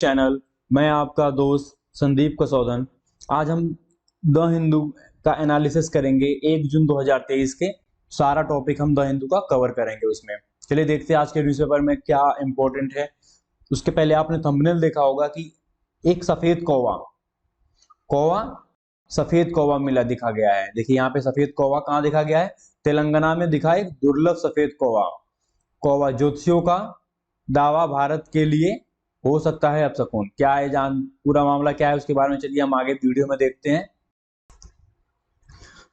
Channel. मैं आपका दोस्त संदीप कसौधन। आज हम द हिंदू का एनालिसिस करेंगे 1 जून 2023 के। सारा टॉपिक हम द हिंदू का कवर करेंगे उसमें। चलिए देखते हैं आज के न्यूज़पेपर में क्या इंपॉर्टेंट है। उसके पहले आपने थंबनेल देखा होगा कि एक सफेद कौवा कौवा सफेद कौवा मिला दिखा गया है। देखिए यहाँ पे सफेद कौवा कहाँ दिखा गया है? तेलंगाना में दिखा एक दुर्लभ सफेद कौवा। कौवा ज्योतिषियों का दावा भारत के लिए हो सकता है अपशकुन। क्या है जान पूरा मामला क्या है उसके बारे में चलिए हम आगे वीडियो में देखते हैं।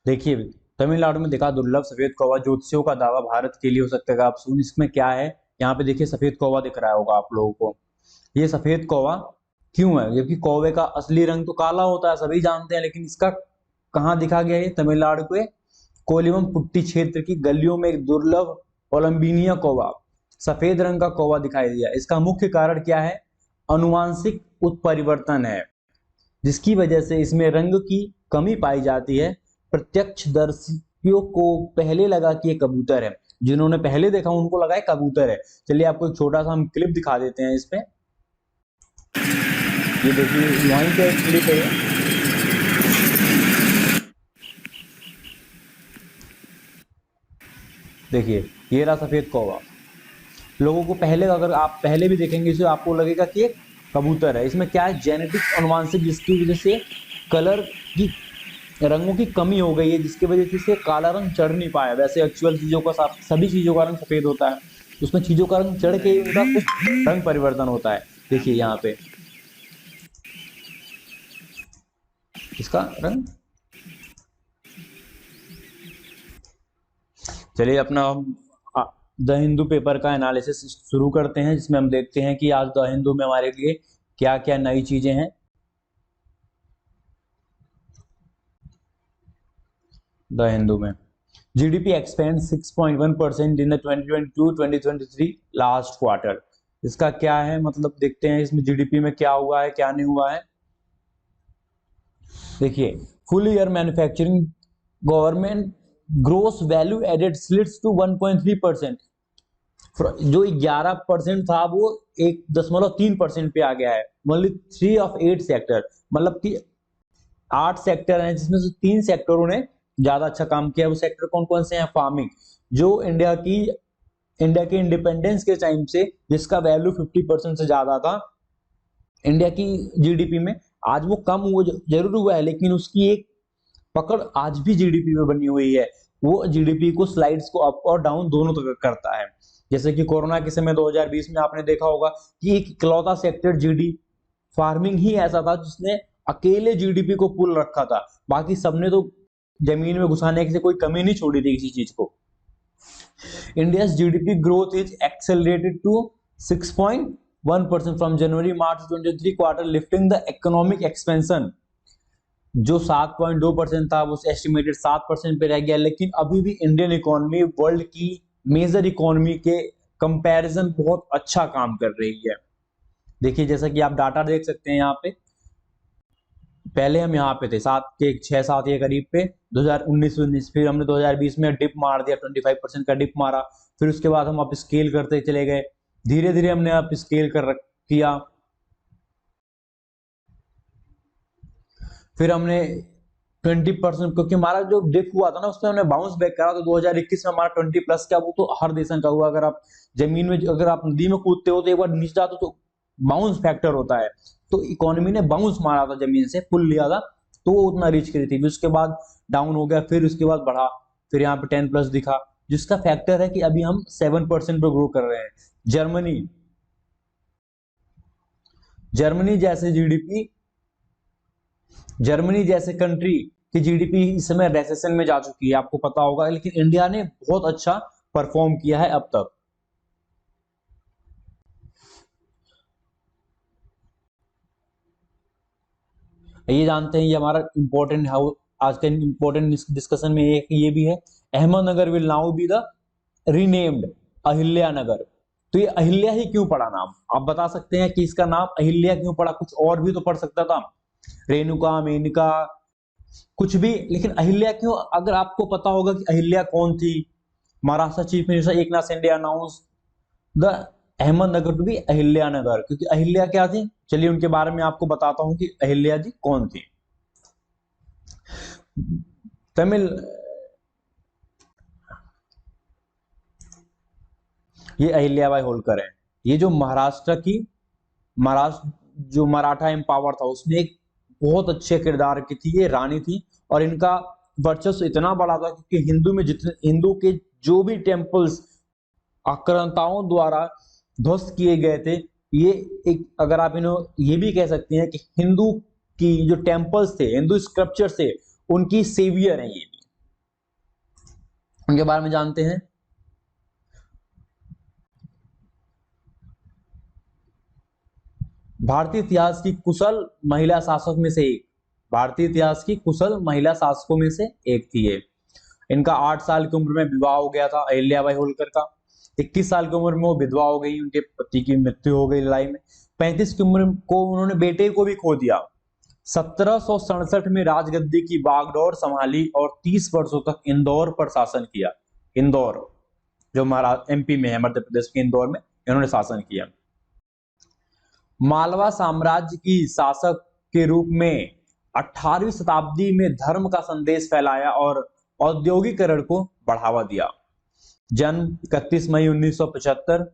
देखिए तमिलनाडु में देखा दुर्लभ सफेद कौवा, ज्योतिषियों का दावा भारत के लिए हो सकता है अपशकुन। इसमें क्या है, यहाँ पे देखिए सफेद कौवा दिख रहा होगा आप लोगों को। ये सफेद कौवा क्यों है? जबकि कौवे का असली रंग तो काला होता है, सभी जानते हैं, लेकिन इसका कहाँ दिखा गया है? तमिलनाडु के कोलियम पुट्टी क्षेत्र की गलियों में एक दुर्लभ कोलंबिनिया कौवा, सफेद रंग का कौवा दिखाई दिया। इसका मुख्य कारण क्या है? अनुवांशिक उत्परिवर्तन है, जिसकी वजह से इसमें रंग की कमी पाई जाती है। प्रत्यक्षदर्शियों को पहले लगा कि ये कबूतर है, जिन्होंने पहले देखा उनको लगा कबूतर है। चलिए आपको एक छोटा सा हम क्लिप दिखा देते हैं इसमें। ये देखिए वहीं का एक क्लिप है। देखिए ये रहा सफेद कौवा। लोगों को पहले, अगर आप पहले भी देखेंगे इसे, आपको लगेगा कि एक कबूतर है। इसमें क्या है? जेनेटिक अनुवांशिक, जिसकी वजह से कलर की रंगों की कमी हो गई है, जिसकी वजह से काला रंग चढ़ नहीं पाया। वैसे एक्चुअल चीजों का सभी चीजों का रंग सफेद होता है, उसमें चीजों का रंग चढ़ के उनका कुछ रंग परिवर्तन होता है। देखिए यहाँ पे इसका रंग। चलिए अपना द हिंदू पेपर का एनालिसिस शुरू करते हैं, जिसमें हम देखते हैं कि आज द हिंदू में हमारे लिए क्या क्या नई चीजें हैं। द हिंदू में जीडीपी एक्सपेंड 6.1% इन 2022-2023 लास्ट क्वार्टर। इसका क्या है मतलब, देखते हैं इसमें जीडीपी में क्या हुआ है क्या नहीं हुआ है। देखिए full year manufacturing government gross value added slits to 1.3%। जो 11% था वो 1.3% पे आ गया है। मतलब 3 ऑफ 8 सेक्टर, मतलब कि 8 सेक्टर हैं जिसमें से 3 सेक्टरों ने ज्यादा अच्छा काम किया। वो सेक्टर कौन कौन से हैं? फार्मिंग, जो इंडिया के इंडिपेंडेंस के टाइम से जिसका वैल्यू 50% से ज्यादा था इंडिया की जीडीपी में। आज वो कम हुआ, जरूर हुआ है, लेकिन उसकी एक पकड़ आज भी जीडीपी में बनी हुई है। वो जीडीपी को स्लाइड्स को अप और डाउन दोनों तक करता है। जैसे कि कोरोना के समय 2020 में आपने देखा होगा कि एक इकलौता सेक्टर जीडी फार्मिंग ही ऐसा था जिसने अकेले जीडीपी को पुल रखा था। बाकी सबने तो जमीन में घुसाने की कोई कमी नहीं छोड़ी थी किसी चीज को। India GDP growth is accelerated to 6.1% from January March 2023 quarter, lifting the economic expansion. जो 7.2% था वो एस्टिमेटेड 7% पे रह गया। लेकिन अभी भी इंडियन इकोनॉमी वर्ल्ड की मेजर इकोनॉमी के कंपैरिजन बहुत अच्छा काम कर रही है। देखिए जैसा कि आप डाटा देख सकते हैं यहाँ पे, पहले हम यहाँ पे थे 6-7 के करीब पे 2019, फिर हमने 2020 में डिप मार दिया, 25% का डिप मारा। फिर उसके बाद हम अप स्केल करते चले गए, धीरे धीरे हमने अप स्केल किया। फिर हमने 20%, क्योंकि हमारा जो डिप हुआ था ना उसमें हमने बाउंस बैक करा, तो 2021 में हमारा 20+ का, वो तो हर देशन का हुआ। अगर आप जमीन में, अगर आप नदी में कूदते हो तो एक बार नीचे जाते हो तो बाउंस फैक्टर होता है। तो इकोनॉमी ने बाउंस मारा था, जमीन से पुल लिया था, तो वो उतना रीच करी थी। फिर उसके बाद डाउन हो गया, फिर उसके बाद बढ़ा, फिर यहाँ पे 10+ दिखा, जिसका फैक्टर है कि अभी हम 7% पे ग्रो कर रहे हैं। जर्मनी जर्मनी जैसे जीडीपी जर्मनी जैसे कंट्री की जीडीपी इस समय रेसेशन में जा चुकी है, आपको पता होगा, लेकिन इंडिया ने बहुत अच्छा परफॉर्म किया है अब तक। ये जानते हैं, ये हमारा इंपॉर्टेंट है आज का इंपॉर्टेंट डिस्कशन में एक ये भी है, Ahmednagar will now be the renamed Ahilya Nagar. तो ये अहिल्या ही क्यों पड़ा नाम? आप बता सकते हैं कि इसका नाम अहिल्या क्यों पड़ा? कुछ और भी तो पढ़ सकता था, रेणुका, मेनका, कुछ भी, लेकिन अहिल्या क्यों? अगर आपको पता होगा कि अहिल्या कौन थी, Maharashtra chief minister Eknath Shinde announce the Ahmednagar to be Ahilyanagar, क्योंकि अहिल्या क्या थी, चलिए उनके बारे में आपको बताता हूं कि अहिल्या जी कौन थी। तमिल, ये अहिल्याबाई होलकर है। ये जो महाराष्ट्र की, महाराष्ट्र जो मराठा एम्पावर था उसमें एक बहुत अच्छे किरदार की थी, ये रानी थी। और इनका वर्चस्व इतना बड़ा था क्योंकि हिंदू में जितने हिंदू के जो भी टेम्पल्स आक्रांताओं द्वारा ध्वस्त किए गए थे, ये एक, अगर आप इन्हें ये भी कह सकते हैं कि हिंदू की जो टेम्पल्स थे, हिंदू स्क्रप्चर थे, उनकी सेवियर है ये भी। उनके बारे में जानते हैं। भारतीय इतिहास की कुशल महिला शासक में से एक, भारतीय इतिहास की कुशल महिला शासकों में से एक थी ये। इनका 8 साल की उम्र में विवाह हो गया था अहिल्याबाई होलकर का। 21 साल की उम्र में वो विधवा हो गई, उनके पति की मृत्यु हो गई लड़ाई में। 35 की उम्र को उन्होंने बेटे को भी खो दिया। 1767 में राजगद्दी की बागडोर संभाली और 30 वर्षों तक इंदौर पर शासन किया। इंदौर जो महाराष्ट्र एमपी में है, मध्य प्रदेश के इंदौर में इन्होंने शासन किया। मालवा साम्राज्य की शासक के रूप में 18वीं शताब्दी में धर्म का संदेश फैलाया और औद्योगिकरण को बढ़ावा दिया। जन्म 31 मई 1975,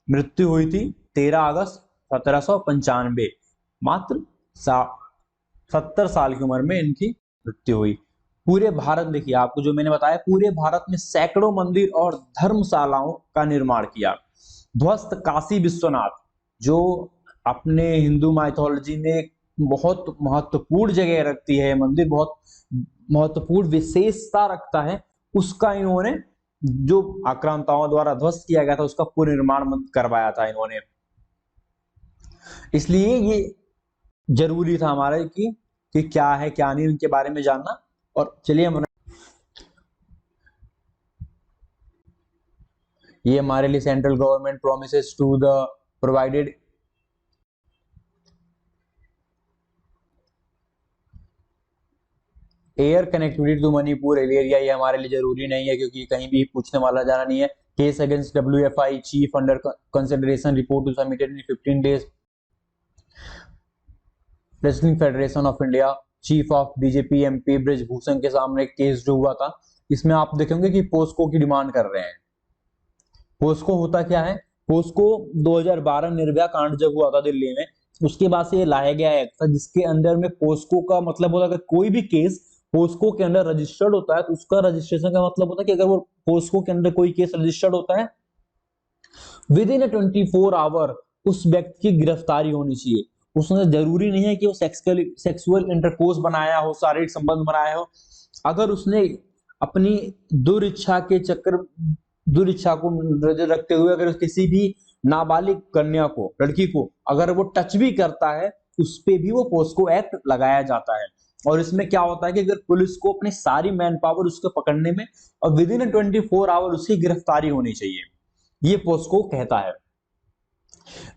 मृत्यु हुई थी 13 अगस्त 1795। मात्र 70 साल की उम्र में इनकी मृत्यु हुई। पूरे भारत, देखिए आपको जो मैंने बताया, पूरे भारत में सैकड़ों मंदिर और धर्मशालाओं का निर्माण किया। ध्वस्त काशी विश्वनाथ, जो अपने हिंदू माइथोलॉजी में बहुत महत्वपूर्ण जगह रखती है, मंदिर बहुत महत्वपूर्ण विशेषता रखता है, उसका इन्होंने, जो आक्रांताओं द्वारा ध्वस्त किया गया था, उसका पुनर्निर्माण करवाया था इन्होंने। इसलिए ये जरूरी था हमारे कि क्या है क्या नहीं उनके बारे में जानना। और चलिए हम, ये हमारे लिए central government promises to the provided air connectivity to Manipur area, ये हमारे लिए जरूरी नहीं है क्योंकि कहीं भी पूछने वाला जाना नहीं है। Case against WFI chief under consideration, report to submitted in 15 days. Wrestling federation of India, chief of BJP MP Brijbhushan के सामने केस जो हुआ था, इसमें आप देखेंगे कि पोस्को की डिमांड कर रहे हैं। पोस्को होता क्या है, पोस्को 2012 निर्भया कांड जब हुआ था दिल्ली में, उसके बाद से ये लाया गया एक्ट था जिसके अंदर में पोस्को का मतलब होता है कि कोई भी केस पोस्को के अंदर रजिस्टर्ड होता है तो उसका रजिस्ट्रेशन का मतलब होता है कि अगर वो पोस्को के अंदर कोई केस रजिस्टर्ड होता है, विद इन 24 आवर उस व्यक्ति की गिरफ्तारी होनी चाहिए। उसमें जरूरी नहीं है कि वो सेक्सुअल इंटरकोर्स बनाया हो, शारीरिक संबंध बनाया हो। अगर उसने अपनी दुर्इच्छा को नजर रखते हुए अगर किसी भी नाबालिग कन्या को, लड़की को अगर वो टच भी करता है, उस पे भी वो पोस्को एक्ट लगाया जाता है। और इसमें क्या होता है कि अगर पुलिस को अपनी सारी मैन पावर उसको पकड़ने में और विद इन 24 आवर उसकी गिरफ्तारी होनी चाहिए, ये पोस्को कहता है।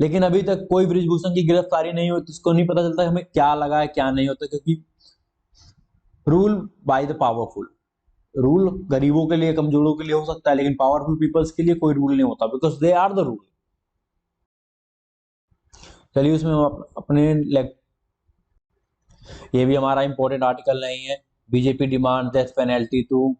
लेकिन अभी तक कोई ब्रिजभूषण की गिरफ्तारी नहीं होती, इसको नहीं पता चलता हमें क्या लगा है क्या नहीं होता, क्योंकि rule by the powerful, rule गरीबों के लिए, कमजोरों के लिए हो सकता है, लेकिन पावरफुल पीपल्स के लिए कोई रूल नहीं होता, because they are the rule. चलिए उसमें हम अपने ये भी हमारा इंपॉर्टेंट आर्टिकल नहीं है। BJP demand death penalty to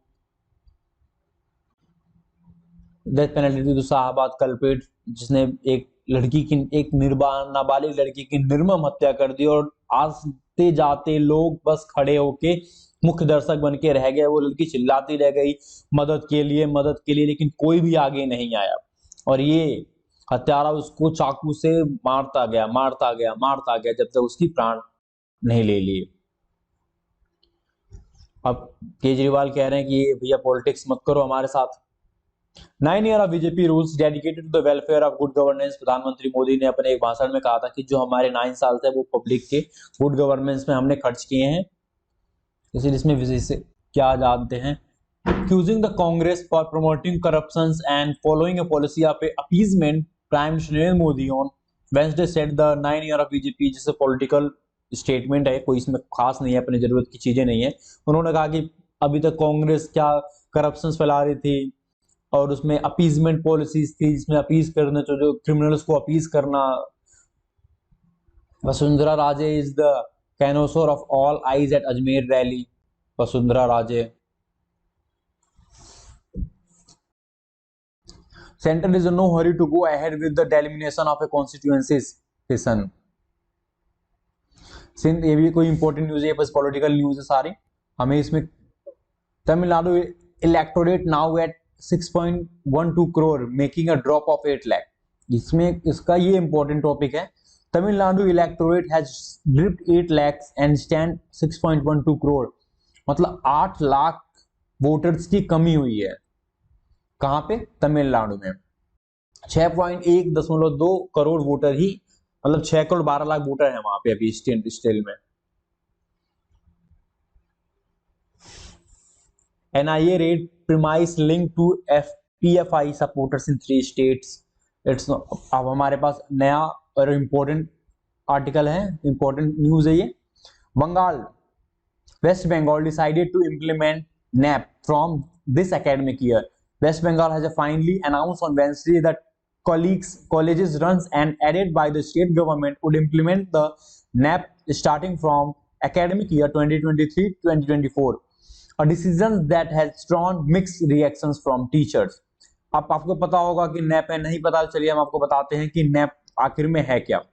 Shahbad culprit, जिसने एक लड़की की, एक नाबालिग लड़की की निर्मम हत्या कर दी और आते जाते लोग बस खड़े होके मुख्य दर्शक बन के रह गए। वो लड़की चिल्लाती रह गई मदद के लिए, मदद के लिए, लेकिन कोई भी आगे नहीं आया और ये हत्यारा उसको चाकू से मारता गया, मारता गया, मारता गया, जब तक उसकी प्राण नहीं ले लिए। अब केजरीवाल कह रहे हैं कि भैया पॉलिटिक्स मत करो हमारे साथ। 9 year of BJP rules dedicated to the welfare of good governance, प्रधानमंत्री मोदी ने अपने एक भाषण में कहा था कि जो हमारे 9 साल थे वो पब्लिक के गुड गवर्नेंस में हमने खर्च किए हैं। इसलिए इसमें विशेष क्या जानते हैं, accusing the Congress for promoting corruptions and following a policy of appeasement, Prime Minister Narendra Modi on Wednesday said the 9 year of BJP, जिसे पॉलिटिकल स्टेटमेंट है, कोई इसमें खास नहीं है, अपनी जरूरत की चीजें नहीं है। उन्होंने कहा कि अभी तक कांग्रेस क्या करप्शन फैला रही थी, और उसमें अपीजमेंट पॉलिसीज थी, जिसमें अपीज करना, जो क्रिमिनल्स को अपीज करना। Vasundhara Raje is the cynosure of all eyes at Ajmer rally. Vasundhara Raje. Center is in no hurry to go ahead with the delimitation of a constituencies session. Sindh, ये भी कोई इंपॉर्टेंट न्यूज है, बस पॉलिटिकल न्यूज है सारी हमें इसमें। Tamil Nadu electorate now at 6.12 crore making a drop of 8 lakh. इसमें इसका ये इंपॉर्टेंट टॉपिक है। Tamil Nadu electorate has dripped 8 lakh and stand 6.12 crore, मतलब 8 लाख वोटर्स की कमी हुई है। कहां पे? तमिलनाडु में। 6.1.2 करोड़ वोटर ही, मतलब 6 करोड़ 12 लाख वोटर है वहां पे अभी स्टिल में। NIA raid premise link to PFI supporters in 3 states. It's अब हमारे पास नया और इंपॉर्टेंट आर्टिकल है, इंपॉर्टेंट न्यूज है ये। Bengal, west Bengal decided to implement NAP from this academic year. West Bengal has finally announced on Wednesday that colleges runs and aided by the state government would implement the NAP starting from academic year 2023-2024, a decision that has drawn mixed reactions from teachers. अब आपको पता होगा कि NAP है, नहीं पता चलिए हम आपको बताते हैं कि NAP आखिर में है क्या।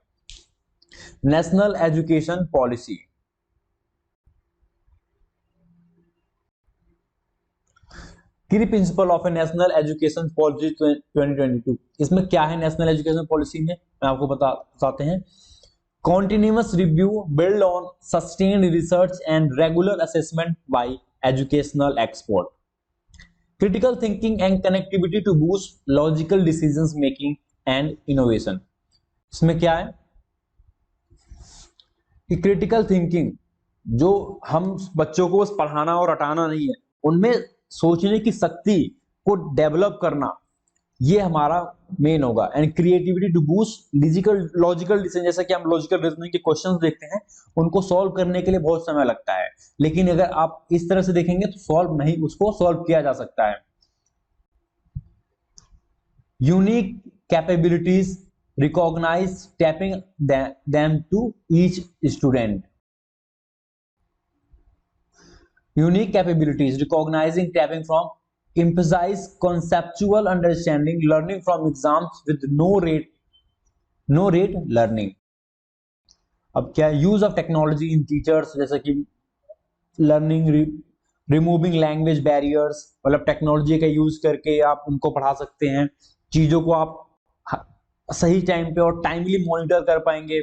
National education policy. Key principle of a national education policy 2022। इसमें क्या है नेशनल एजुकेशन पॉलिसी में, मैं आपको बताते हैं। Continuous review build on sustained research and regular assessment by educational expert, critical thinking and connectivity to boost logical decisions making and innovation. इसमें क्या है कि क्रिटिकल थिंकिंग, जो हम बच्चों को बस पढ़ाना और रटाना नहीं है, उनमें सोचने की शक्ति को डेवलप करना, ये हमारा मेन होगा। And creativity to boost logical decision, जैसा कि हम लॉजिकल रीजनिंग के क्वेश्चंस देखते हैं, उनको सॉल्व करने के लिए बहुत समय लगता है, लेकिन अगर आप इस तरह से देखेंगे तो उसको सॉल्व किया जा सकता है। Unique capabilities recognise tapping them to each student. Unique capabilities, recognizing tapping from, emphasize conceptual understanding, learning from exams with no rate learning। अब क्या use of technology in teachers, जैसे कि लर्निंग, रिमूविंग लैंग्वेज बैरियर्स, मतलब technology का use करके आप उनको पढ़ा सकते हैं, चीजों को आप सही टाइम पे और टाइमली मॉनिटर कर पाएंगे।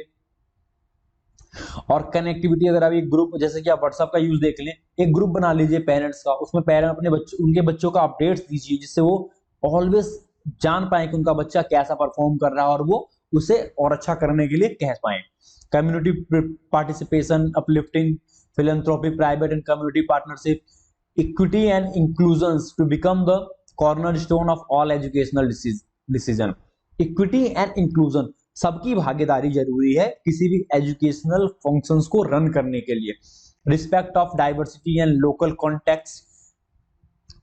और कनेक्टिविटी, अगर आप एक ग्रुप, जैसे कि आप व्हाट्सएप का यूज देख लें, एक ग्रुप बना लीजिए पेरेंट्स का, उसमें पेरेंट अपने बच्चों, उनके बच्चों का अपडेट्स दीजिए, जिससे वो ऑलवेज जान पाए कि उनका बच्चा कैसा परफॉर्म कर रहा है और वो उसे और अच्छा करने के लिए कह पाए। Community participation, uplifting, philanthropy, private and community partnership, equity and inclusion to become the cornerstone of all educational decision. Equity and inclusion, सबकी भागीदारी जरूरी है किसी भी एजुकेशनल फंक्शंस को रन करने के लिए। Respect of diversity and local context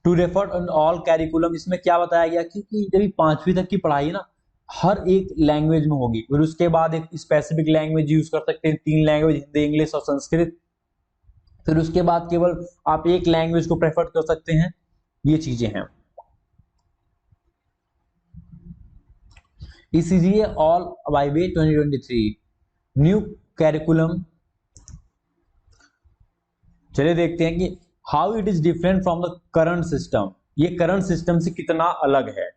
to refer on all curriculum. इसमें क्या बताया गया कि जब 5वीं तक की पढ़ाई ना हर एक लैंग्वेज में होगी, फिर उसके बाद एक स्पेसिफिक लैंग्वेज यूज कर सकते हैं, 3 लैंग्वेज, हिंदी, इंग्लिश और संस्कृत। फिर उसके बाद केवल आप एक लैंग्वेज को प्रेफर कर सकते हैं। ये चीजें हैं। ECGA all by way 2023 new curriculum. चलिए देखते हैं कि how it is different from the current system. ये करंट सिस्टम से कितना अलग है।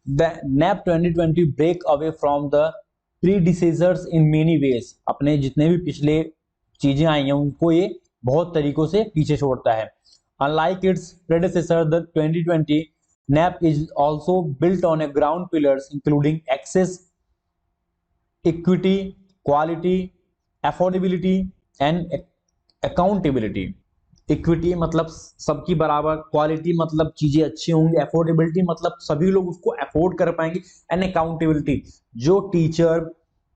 The NAP 2020 break away from the predecessors in many ways. अपने जितने भी पिछले चीजें आई हैं उनको ये बहुत तरीकों से पीछे छोड़ता है। Unlike it's predecessor, the 2020 NAP is also built on a ground pillars including access, equity, quality, affordability and accountability। Equity मतलब सबकी बराबर, क्वालिटी मतलब चीजें अच्छी होंगी, अफोर्डेबिलिटी मतलब सभी लोग उसको अफोर्ड कर पाएंगे, एंड अकाउंटेबिलिटी जो टीचर,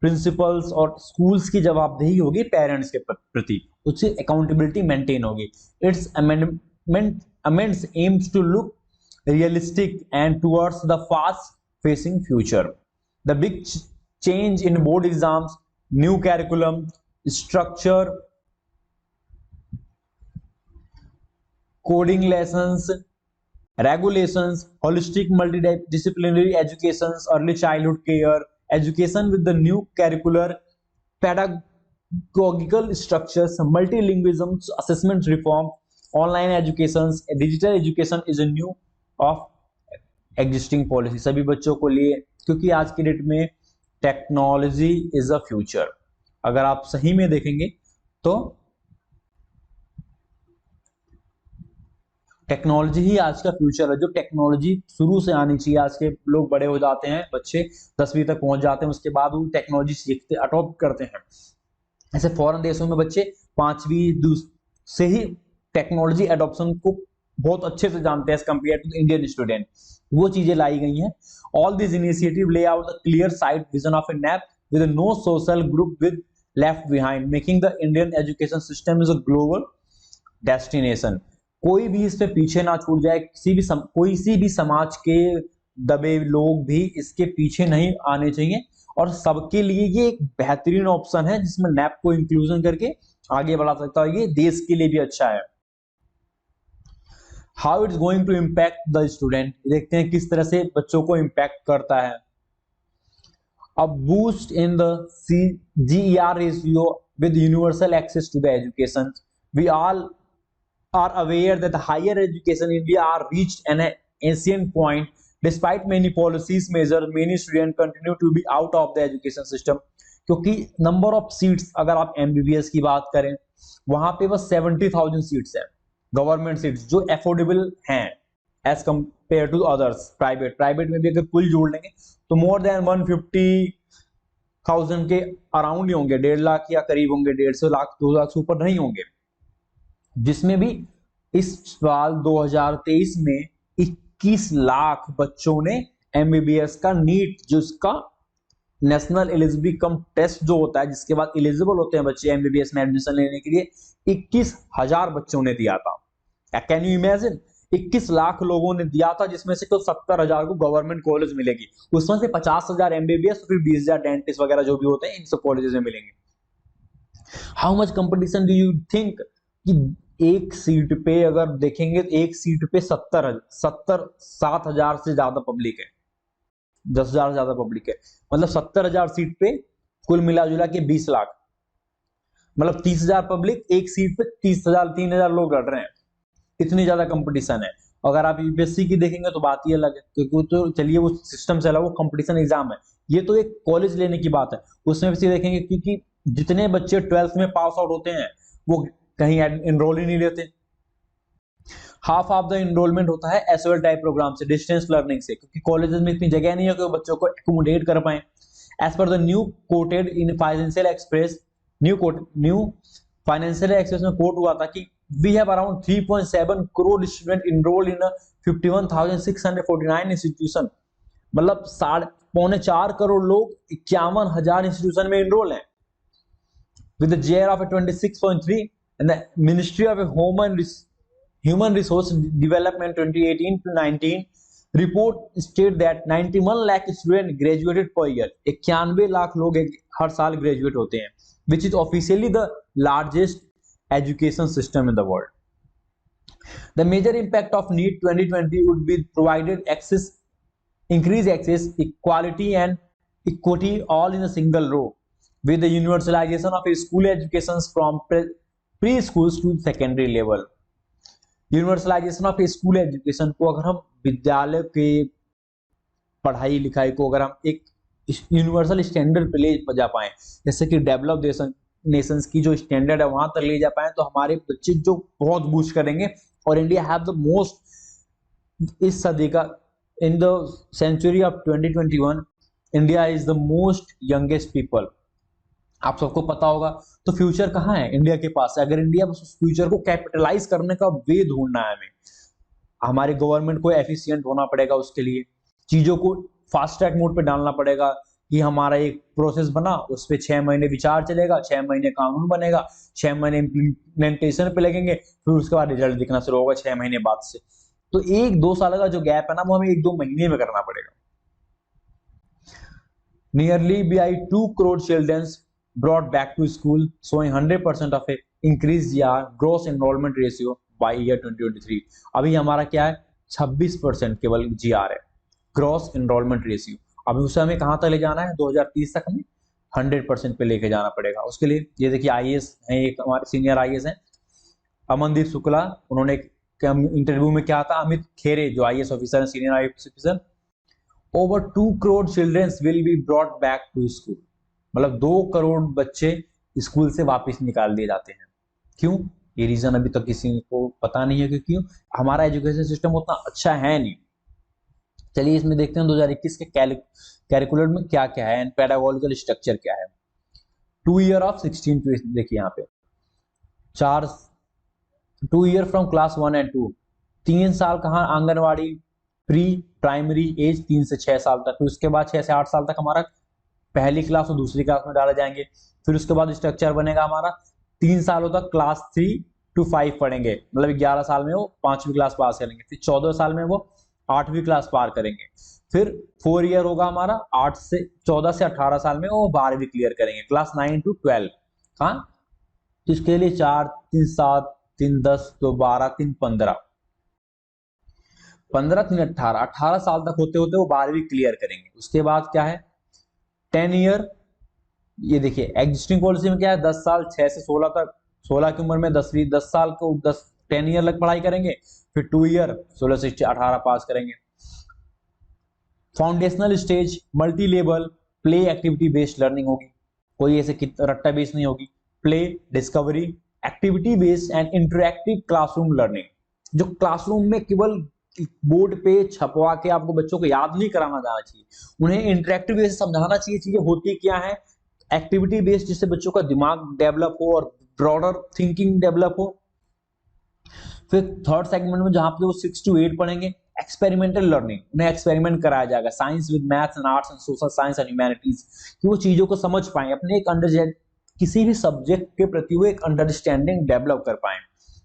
प्रिंसिपल्स और स्कूल्स की जवाबदेही होगी पेरेंट्स के प्रति, उससे अकाउंटेबिलिटी मेंटेन होगी। It's amends aims to look realistic and towards the fast facing future. The big change in board exams, new curriculum structure, coding lessons, regulations, holistic multidisciplinary educations, early childhood care, education with the new curricular pedagogical structures, multilingualism, assessment reform, online educations, digital education is a new of existing policy सभी बच्चों को लिए, क्योंकि आज की date में technology is a future. अगर आप सही में देखेंगे तो टेक्नोलॉजी ही आज का फ्यूचर है। जो टेक्नोलॉजी शुरू से आनी चाहिए, आज के लोग बड़े हो जाते हैं, बच्चे 10वीं तक पहुंच जाते हैं, उसके बाद वो टेक्नोलॉजी सीखते अडॉप्ट करते हैं। ऐसे फॉरेन देशों में बच्चे 5वीं से ही टेक्नोलॉजी एडॉप्शन को बहुत अच्छे से जानते हैं as compare to Indian student. वो चीजें लाई गई हैं। All this initiative lay out the clear side vision of a NEP with no social group with left behind, making the Indian education system is a global destination. कोई भी इससे पीछे ना छूट जाए, कोई सी भी समाज के दबे लोग भी इसके पीछे नहीं आने चाहिए, और सबके लिए ये एक बेहतरीन ऑप्शन है जिसमें नैप को इंक्लूजन करके आगे बढ़ा सकता है। ये देश के लिए भी अच्छा है। How it's going to impact the student, देखते हैं किस तरह से बच्चों को इम्पैक्ट करता है। A boost in the GER ratio with universal access to the education. We all are aware that the higher education in India are reached an ancient point. Despite many policies measures, many students continue to be out of the education system. क्योंकि number of seats, अगर आप MBBS की बात करें, वहां पे बस 70,000 seats है गवर्नमेंट सीट्स जो अफोर्डेबल हैं as compare to others. Private में भी अगर कुल जोड़ लेंगे तो मोर देन 150,000 के अराउंड ही होंगे, 1.5 लाख या करीब होंगे, 150 लाख 2 लाख से ऊपर नहीं होंगे। जिसमें भी इस साल 2023 में 21 लाख बच्चों ने MBBS का नीट, जो इसका नेशनल एलिजिबिलिटी कम टेस्ट जो होता है, जिसके बाद एलिजिबल होते हैं बच्चे MBBS में एडमिशन लेने के लिए, 21,000 बच्चों ने दिया था। कैन यू इमेजिन, 21 लाख लोगों ने दिया था, जिसमें से कुल 70,000 को गवर्नमेंट कॉलेज मिलेगी, उसमें से 50,000 MBBS, फिर 20,000 डेंटिस्ट वगैरह जो भी होते हैं इन सब कॉलेजेस में मिलेंगे। How much competition do you think कि एक सीट पे अगर देखेंगे तो एक सीट पे 7,000 से ज्यादा पब्लिक है, 10,000 से ज्यादा पब्लिक है, मतलब 70,000 सीट पे कुल मिला जुला के 20 लाख, मतलब 30,000 पब्लिक, एक सीट पे 3,000 लोग लड़ रहे हैं। इतनी ज्यादा कंपटीशन है। अगर आप यूपीएससी की देखेंगे तो बात ही अलग है, क्योंकि तो चलिए वो सिस्टम से अलग, वो कंपटीशन एग्जाम है, ये तो एक कॉलेज लेने की बात है। उसमें भी देखेंगे क्योंकि जितने बच्चे 12th में पास आउट होते हैं वो कहीं एनरोल ही नहीं लेते। हाफ ऑफ द एनरोलमेंट होता है एसओएल टाइप प्रोग्राम से, डिस्टेंस लर्निंग से, क्योंकि कॉलेजेस में इतनी जगह नहीं है कि वो बच्चों को एकोमोडेट कर पाए। As per the new quoted in financial express, new financial express में कोट हुआ था कि we have around 3.7 crore students enrolled in a 51,649 institution, मतलब 4.5 करोड़ लोग 51,000 इंस्टीट्यूशन में एनरोल हैं। with the GR of a 26.3 and the Ministry of Human Resource Development 2018 to 19 report state that 91 lakh students graduated per year, 91 lakh लोग हर साल graduate होते हैं, which is officially the largest education system in the world. The major impact of NEET 2020 would be provided access, increased access, equality and equity all in a single row, with the universalization of school educations from preschools to secondary level. Universalization of school education को अगर हम विद्यालय के पढ़ाई लिखाई को अगर हम एक यूनिवर्सल स्टैंडर्ड पे ले जा पाए, जैसे कि डेवलप नेशंस की जो स्टैंडर्ड है वहां तक ले जा पाए, तो हमारे बच्चे जो बहुत बूस्ट करेंगे। और इंडिया हैव द मोस्ट, इस सदी का, in the century of 2021 India is the most youngest people. आप सबको पता होगा, तो फ्यूचर कहाँ है इंडिया के पास है। अगर इंडिया बस उस फ्यूचर को कैपिटलाइज करने का वे ढूंढना है हमें, हमारी गवर्नमेंट को एफिशिएंट होना पड़ेगा, उसके लिए चीजों को फास्ट ट्रैक मोड पे डालना पड़ेगा कि हमारा एक प्रोसेस बना, उस पर 6 महीने विचार चलेगा, 6 महीने कानून बनेगा, 6 महीने इम्प्लीमेंटेशन पे लगेंगे, फिर उसके बाद रिजल्ट दिखना शुरू होगा 6 महीने बाद से। तो 1-2 साल का जो गैप है ना वो हमें 1-2 महीने में करना पड़ेगा। Nearly by 2 crore children brought back to school, showing 100% of a increased gross enrollment ratio by year 2023। अभी हमारा क्या है, 26% केवल GR है, ग्रॉस एनरोलमेंट रेशियो। अभी उसे हमें कहां तक ले जाना है, 2030 तक हमें 100% पे लेके जाना पड़ेगा। उसके लिए ये देखिए IAS है, एक हमारे सीनियर IAS हैं अमनदीप शुक्ला, उन्होंने इंटरव्यू में क्या था, अमित खेरे जो IAS ऑफिसर है, senior IAS officer, over 2 crore childrens will be brought back to school, मतलब 2 करोड़ बच्चे स्कूल से वापस निकाल दिए जाते हैं। क्यों, ये रीजन अभी तक किसी को पता नहीं है कि क्यों। हमारा एजुकेशन सिस्टम उतना अच्छा है नहीं। चलिए इसमें देखते हैं 2021 के कैरिकुलम में क्या क्या है एंड पेडागोजिकल स्ट्रक्चर क्या है। 2 ईयर ऑफ 16 टू, देखिए यहाँ पे 2 ईयर फ्रॉम क्लास 1 एंड 2, 3 साल कहाँ आंगनवाड़ी, प्री प्राइमरी एज 3 से 6 साल तक, फिर उसके बाद 6 से 8 साल तक हमारा पहली क्लास और दूसरी क्लास में डाले जाएंगे। फिर उसके बाद स्ट्रक्चर बनेगा हमारा 3 सालों तक क्लास 3 to 5 पढ़ेंगे, मतलब 11 साल में वो 5वीं क्लास पास करेंगे, फिर 14 साल में वो 8वीं क्लास पार करेंगे, फिर 4 ईयर होगा हमारा 14 से 18 साल में वो 12वीं क्लियर करेंगे, क्लास 9 to 12। हाँ, तो इसके लिए 4 3 7 3 10 2 12 3 15 3 18 साल तक होते होते वो 12वीं क्लियर करेंगे। उसके बाद क्या है, 10 ईयर, ये देखिए एग्जिस्टिंग पॉलिसी में क्या है, 10 साल 6 से 16 तक, 16 की उम्र में 10 साल को 10 ईयर लग पढ़ाई करेंगे, फिर 2 ईयर 16 से 18 पास करेंगे। Foundational stage multi level play activity based learning होगी, कोई ऐसे रट्टा बेस्ड नहीं होगी। Play, discovery, activity based and interactive classroom learning, जो क्लासरूम में केवल बोर्ड पे छपवा के आपको बच्चों को याद नहीं कराना जाना चाहिए, उन्हें इंटरैक्टिव वे से समझाना चाहिए चीजें होती क्या है, एक्टिविटी बेस्ड, जिससे बच्चों का दिमाग डेवलप हो और ब्रॉडर थिंकिंग डेवलप हो। फिर थर्ड सेगमेंट में जहां पे वो 6 to 8 पढ़ेंगे, एक्सपेरिमेंटल लर्निंग, उन्हें एक्सपेरिमेंट कराया जाएगा, science with maths and arts and social science and humanities, कि वो चीजों को समझ पाए, अपने एक अंडरस्टैंड किसी भी सब्जेक्ट के प्रति वो एक अंडरस्टैंडिंग डेवलप कर पाए।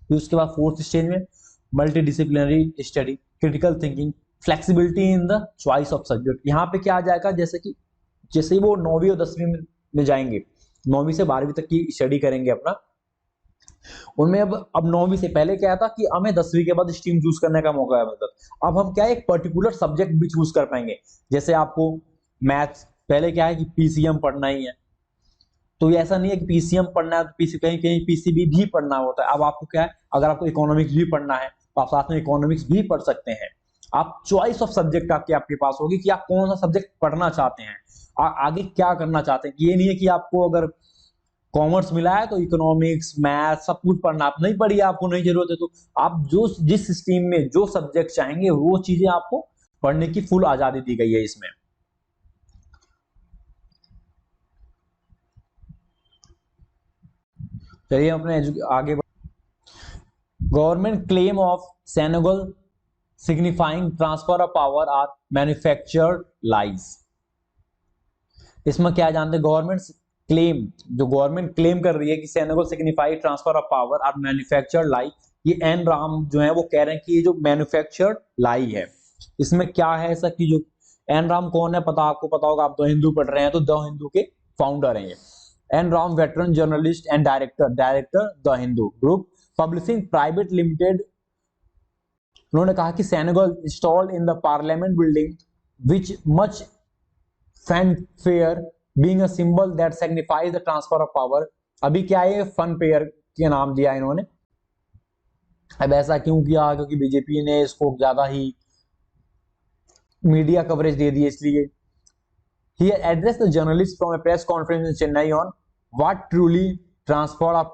फिर उसके बाद फोर्थ स्टेज में multi disciplinary study, critical thinking, flexibility in the choice of subject. यहाँ पे क्या आ जाएगा, जैसे ही वो 9वीं और 10वीं में जाएंगे, 9वीं से 12वीं तक की स्टडी करेंगे अपना, उनमें अब 9वीं से पहले क्या था कि हमें 10वीं के बाद स्ट्रीम चूज करने का मौका है, मतलब अब हम क्या एक पर्टिकुलर सब्जेक्ट भी चूज कर पाएंगे। जैसे आपको मैथ्स पहले क्या है कि PCM पढ़ना ही है, तो ऐसा नहीं है कि PCM पढ़ना है तो कहीं कहीं PCB भी पढ़ना होता है। अब आपको क्या है, अगर आपको इकोनॉमिक्स भी पढ़ना है तो आप साथ में इकोनॉमिक्स भी पढ़ सकते हैं। आप चॉइस ऑफ सब्जेक्ट आपके पास होगी कि आप कौन सा सब्जेक्ट पढ़ना चाहते हैं, आगे क्या करना चाहते हैं। ये नहीं है कि आपको अगर कॉमर्स मिला है तो इकोनॉमिक्स मैथ सब कुछ पढ़ना, आप नहीं पढ़िए, आपको नहीं जरूरत है, तो आप जिस स्ट्रीम में जो सब्जेक्ट चाहेंगे वो चीजें आपको पढ़ने की फुल आजादी दी गई है इसमें। चलिए अपने आगे government claim of Sengol signifying transfer of power are manufactured lies. इसमें क्या जानते हैं, गवर्नमेंट क्लेम कर रही है कि Sengol signify transfer of power are manufactured lie. ये एन राम जो है वो कह रहे हैं कि ये जो मैन्युफैक्चर्ड लाई है, इसमें क्या है ऐसा कि जो एन राम कौन है, आपको पता होगा, आप द हिंदू पढ़ रहे हैं तो द हिंदू के फाउंडर हैं ये। N Ram veteran journalist and director the Hindu group publishing private limited. उन्होंने कहा कि Sengol installed in the parliament building which much fanfare being a symbol that signifies the transfer of power. अभी क्या है, फन पेयर के नाम दिया इन्होंने। अब ऐसा क्यों किया, क्योंकि बीजेपी ने इसको ज्यादा ही मीडिया कवरेज दे दी, इसलिए he addressed the journalists from a press conference in Chennai on what truly transfer of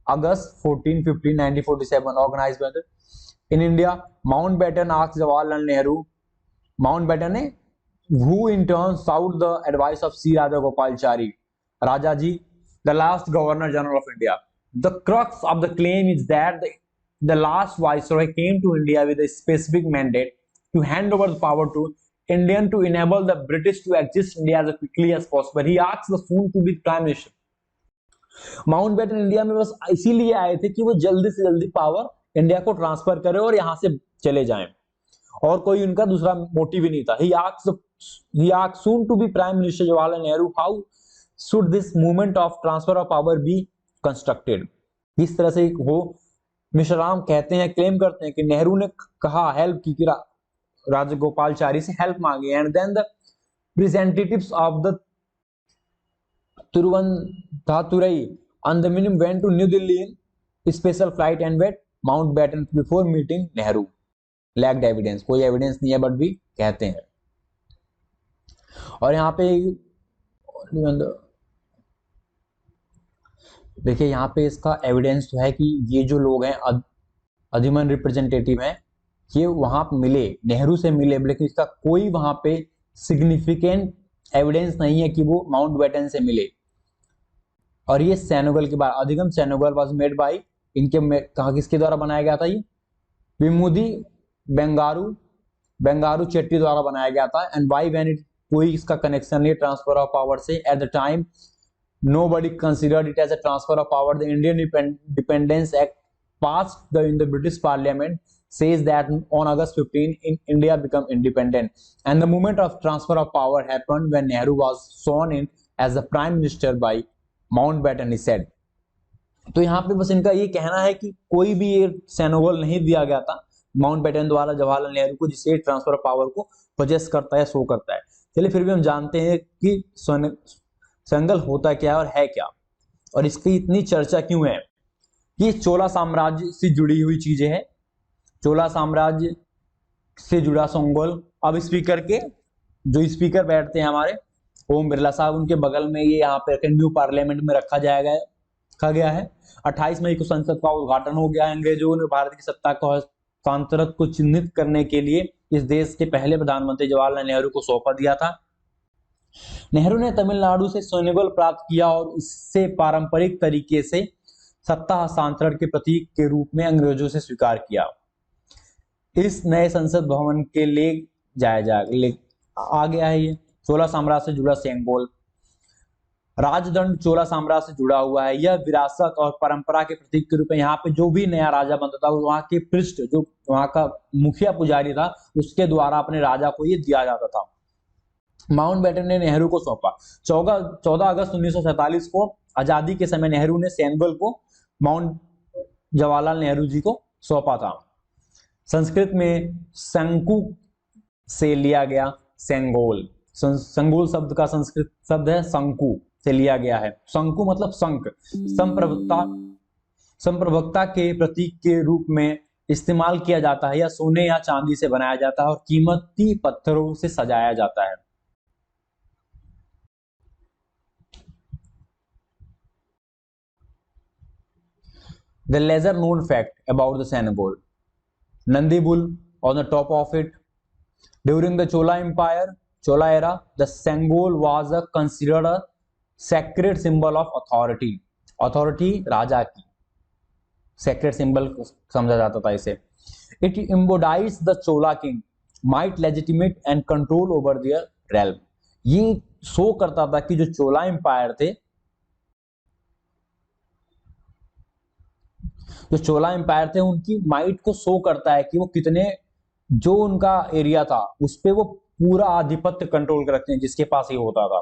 August 14, 15, 1947 organized by the in India. Mountbatten asked Jawaharlal Nehru, Mountbatten who in turn sought the advice of C. Rajagopalachari, Rajaji, the last Governor General of India. The crux of the claim is that the last viceroy came to India with a specific mandate to hand over the power to Indian to enable the British to exist India as quickly as possible. He asked the soon to be prime minister. Mountbatten India में बस इसीलिए आए थे कि वो जल्दी से जल्दी पावर इंडिया को ट्रांसफर करे और यहां से चले जाएं, और कोई उनका दूसरा मोटिव ही नहीं था। ही asked soon to be Prime Minister Jawaharlal Nehru how should this movement of transfer of power be constructed, किस तरह से हो। मिस्टर राम कहते हैं, क्लेम करते हैं कि नेहरू ने कहा, हेल्प की, राजगोपालचारी से हेल्प मांगी, and then the representatives of the Tiruvananthapurai and the minimum went to New Delhi in special flight and met Mountbatten before meeting Nehru. Lacked evidence, कोई एविडेंस नहीं है बट भी कहते हैं। और यहाँ पे देखिए, यहाँ पे इसका एविडेंस तो है कि ये जो लोग हैं अधिमन रिप्रेजेंटेटिव हैं, ये वहां मिले, नेहरू से मिले, लेकिन इसका कोई वहां पे सिग्निफिकेंट एविडेंस नहीं है कि वो माउंटबेटन से मिले। और ये सेनेगल के बाद अधिगम सेनेगल वाज मेड बाय, इनके कहा किसके द्वारा बनाया गया था, ये विमुदी बेंगारू चेट्टी द्वारा बनाया गया था। एंड वाई व्हेन इट, कोई इसका कनेक्शन नहीं ट्रांसफर ऑफ पावर से। At the time nobody considered it as a transfer of power. The Indian Independence Act passed in the British Parliament says that on August 15 India became independent, and the moment of transfer of power happened when Nehru was sworn in as the Prime Minister by Mountbatten, he said. तो यहाँ पे बस इनका ये कहना है कि कोई भी ये सेनेगल नहीं दिया गया था माउंटबेटन द्वारा जवाहरलाल नेहरू को, जिससे ट्रांसफर ऑफ पावर को पजेस करता है, शो करता है। चलिए फिर भी हम जानते हैं कि सेनेगल होता क्या है क्या, और इसकी इतनी चर्चा क्यों है। ये चोला साम्राज्य से जुड़ी हुई चीजें हैं, चोला साम्राज्य से जुड़ा सेनेगल। अब स्पीकर के जो स्पीकर बैठते हैं हमारे ओम बिरला साहब, उनके बगल में ये यहाँ पे न्यू पार्लियामेंट में रखा गया है। 28 मई को संसद का उद्घाटन हो गया। अंग्रेजों ने भारत की सत्ता को हस्तांतरण को चिन्हित करने के लिए इस देश के पहले प्रधानमंत्री जवाहरलाल नेहरू को सौंपा दिया था। नेहरू ने तमिलनाडु से सेनेगल प्राप्त किया और इससे पारंपरिक तरीके से सत्ता हस्तांतरण के प्रतीक के रूप में अंग्रेजों से स्वीकार किया। इस नए संसद भवन के ले आ गया है। ये चोला साम्राज्य से जुड़ा सेनेगल राजदंड चोला साम्राज्य से जुड़ा हुआ है। यह विरासत और परंपरा के प्रतीक के रूप में यहाँ पे जो भी नया राजा बनता था, वहां के पृष्ठ जो वहां का मुखिया पुजारी था, उसके द्वारा अपने राजा को ये दिया जाता था। माउंटबेटन ने नेहरू को सौंपा। 14 अगस्त 1947 को आजादी के समय नेहरू ने सेनेगल को जवाहरलाल नेहरू जी को सौंपा था। संस्कृत में शंकु से लिया गया सेनेगल। संगोल शब्द का संस्कृत शब्द है शंकु से लिया गया है। शंकु मतलब शंख, संप्रभुता के प्रतीक के रूप में इस्तेमाल किया जाता है। या सोने या चांदी से बनाया जाता है और कीमती पत्थरों से सजाया जाता है। The lesser known fact about the Senegal, Nandi bull on the top of it. During the Chola era, the Senegal was considered a sacred symbol of authority. Authority राजा की sacred symbol समझा जाता था इसे। It embodies the Chola king, might, legitimate and control over their realm. ये show करता था कि जो चोला एम्पायर थे, जो चोला एम्पायर थे, उनकी माइट को शो करता है कि वो कितने, जो उनका एरिया था उस पे वो पूरा आधिपत्य कंट्रोल कर रखते हैं, जिसके पास ये होता था।